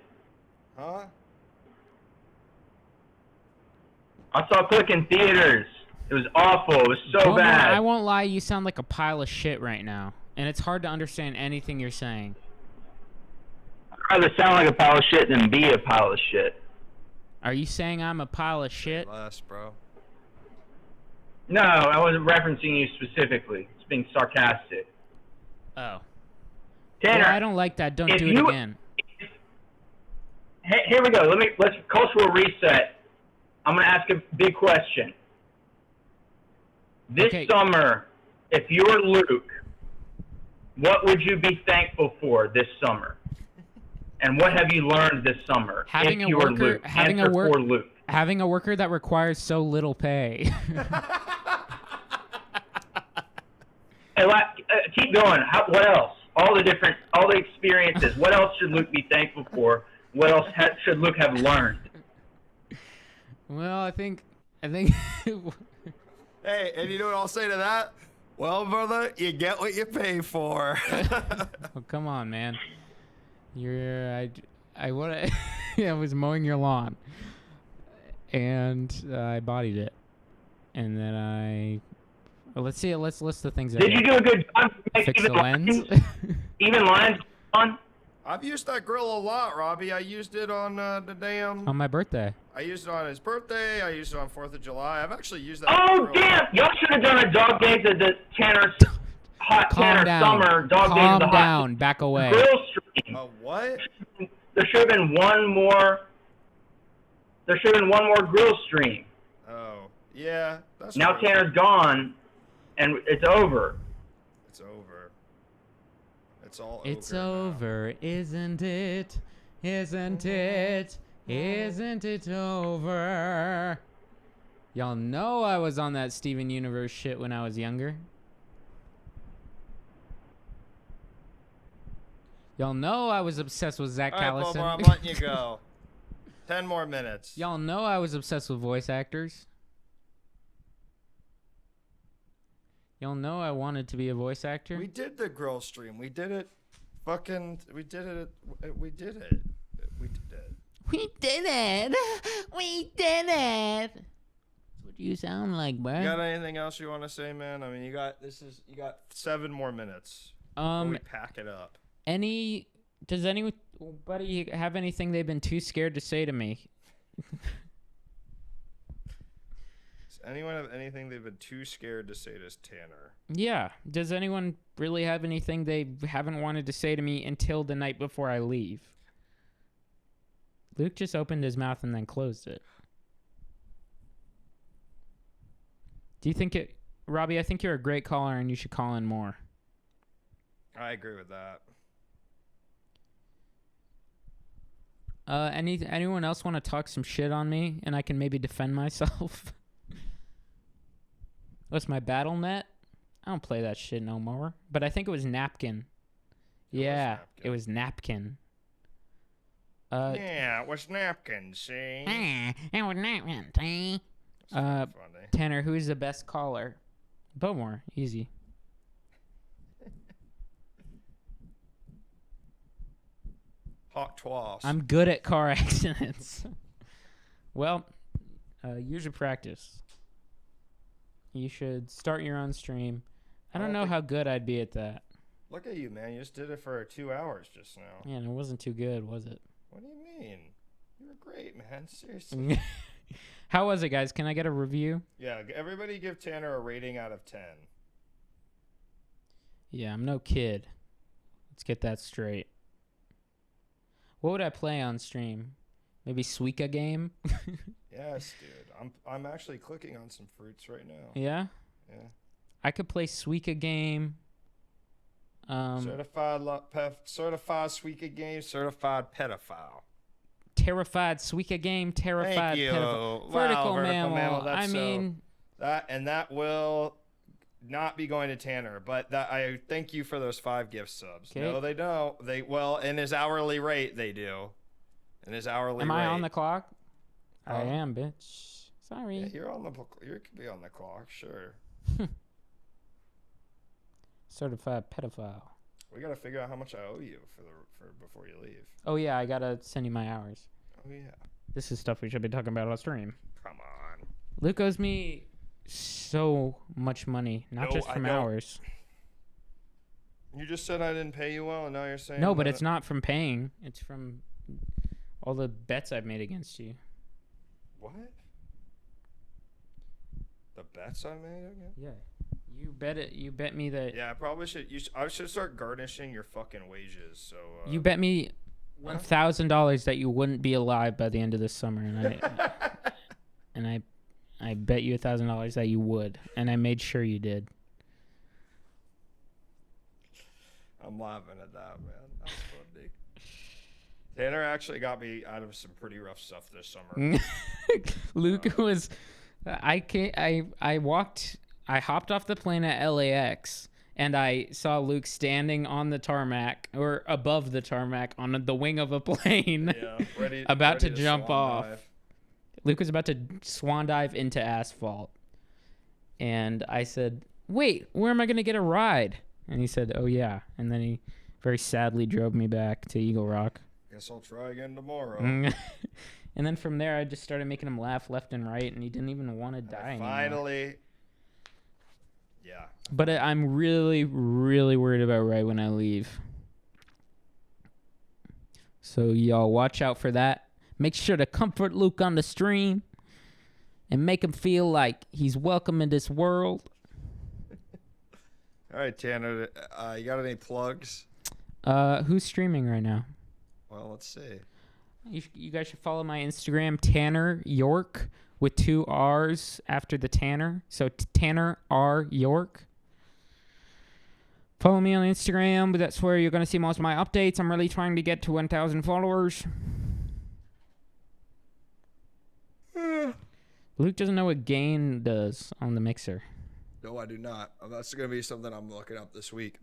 huh? I saw Click in theaters. It was awful. It was so Boomer, bad. I won't lie, you sound like a pile of shit right now. And it's hard to understand anything you're saying. I'd rather sound like a pile of shit than be a pile of shit. Are you saying I'm a pile of shit? Less, bro. No, I wasn't referencing you specifically. It's being sarcastic. Oh. Tanner, Well, I don't like that. Don't if do it you- again. Here we go. Let's cultural reset. I'm gonna ask a big question. This summer, if you're Luke, what would you be thankful for this summer? And what have you learned this summer? Having if a you were worker, Luke, having a answer work, for Luke. having a worker that requires so little pay. Hey, keep going. What else? All the experiences. What else should Luke be thankful for? What else should Luke have learned? Well, I think. Hey, and you know what I'll say to that? Well, brother, you get what you pay for. Oh, come on, man. I was mowing your lawn, and I bodied it, and then let's list the things. Did you do a good job? Fix the lens. Even lines on. I've used that grill a lot, Robbie. I used it on the damn. On my birthday. I used it on his birthday. I used it on 4th of July. I've actually used that. Oh grill. damn! Y'all should have done a dog days at the Tanner's hot Calm Tanner down. summer dog days Calm at the down. hot Back away. grill stream. What? There should have been one more. There should have been one more grill stream. Oh, yeah. That's Now true. Tanner's gone, and it's over. It's over. It's all It's over. over, isn't it? Isn't it? Isn't it over? Y'all know I was on that Steven Universe shit when I was younger. Y'all know I was obsessed with Zach All right, Callison. Boomer, I'm letting you go. 10 more minutes. Y'all know I was obsessed with voice actors. Y'all know I wanted to be a voice actor. We did the grill stream. We did it. We did it. We did it. We did it. We did it. We did it. That's what you sound like, bro. You got anything else you want to say, man? I mean, you got 7 more minutes. Before we pack it up. Does anybody have anything they've been too scared to say to me? Does anyone have anything they've been too scared to say to Tanner? Yeah. Does anyone really have anything they haven't wanted to say to me until the night before I leave? Luke just opened his mouth and then closed it. Do you think it... Robbie, I think you're a great caller and you should call in more. I agree with that. Anyone else want to talk some shit on me and I can maybe defend myself? What's my battle net? I don't play that shit no more. But I think it was Napkin. Yeah, it was Napkin. Yeah, it was napkins, see? It was Napkin, see? Funny. Tanner, who's the best caller? Bowmore, easy. Hot twass. I'm good at car accidents. Well, use your practice. You should start your own stream. I don't know how good I'd be at that. Look at you, man. You just did it for 2 hours just now. Yeah, and it wasn't too good, was it? What do you mean? You were great, man. Seriously. How was it, guys? Can I get a review? Yeah, everybody give Tanner a rating out of 10. Yeah, I'm no kid. Let's get that straight. What would I play on stream? Maybe Suika game? Yes, dude. I'm actually clicking on some fruits right now. Yeah? Yeah. I could play Suika game. Certified Suika game, certified pedophile. Terrified Suika game, terrified Thank you. pedophile. Wow, Vertical Vertical mammal. That's I mean, that will not be going to Tanner, but I thank you for those 5 gift subs. Okay. No, they don't. In his hourly rate, they do. In his hourly am rate. I on the clock? I Huh? am, bitch. Sorry. Yeah, you could be on the clock, sure. Certified pedophile. We gotta figure out how much I owe you for before you leave. Oh yeah, I gotta send you my hours. Oh yeah. This is stuff we should be talking about on stream. Come on. Luke owes me so much money, not No, just I from don't. hours. You just said I didn't pay you well, and now you're saying No, but that it's not from paying. It's from all the bets I've made against you. What? The bets I made again? Yeah. You bet it. You bet me that. Yeah, I probably should. I should start garnishing your fucking wages. So. You bet me $1,000 that you wouldn't be alive by the end of this summer, and I bet you $1,000 that you would, and I made sure you did. I'm laughing at that, man. That's funny. Tanner actually got me out of some pretty rough stuff this summer. Luke was. I hopped off the plane at LAX and I saw Luke standing on the tarmac or above the tarmac on the wing of a plane, Yeah, ready about to to jump swan off. dive. Luke was about to swan dive into asphalt. And I said, "Wait, where am I going to get a ride?" And he said, "Oh, yeah." And then he very sadly drove me back to Eagle Rock. Guess I'll try again tomorrow. And then from there, I just started making him laugh left and right, and he didn't even want to die anymore. Finally. Yeah. But I'm really, really worried about right when I leave. So y'all watch out for that. Make sure to comfort Luke on the stream and make him feel like he's welcome in this world. All right, Tanner. You got any plugs? Who's streaming right now? Well, let's see. You guys should follow my Instagram, Tanner York, with 2 R's after the Tanner. So Tanner R York. Follow me on Instagram, but that's where you're going to see most of my updates. I'm really trying to get to 1,000 followers. Luke doesn't know what gain does on the mixer. No, I do not. That's going to be something I'm looking up this week.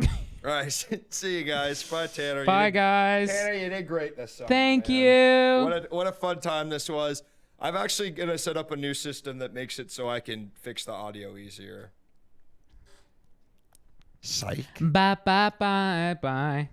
All right. See you guys. Bye, Tanner. Bye, guys. Tanner, you did great this summer. Thank man. you. What a fun time this was. I'm actually going to set up a new system that makes it so I can fix the audio easier. Psych. Bye, bye, bye, bye.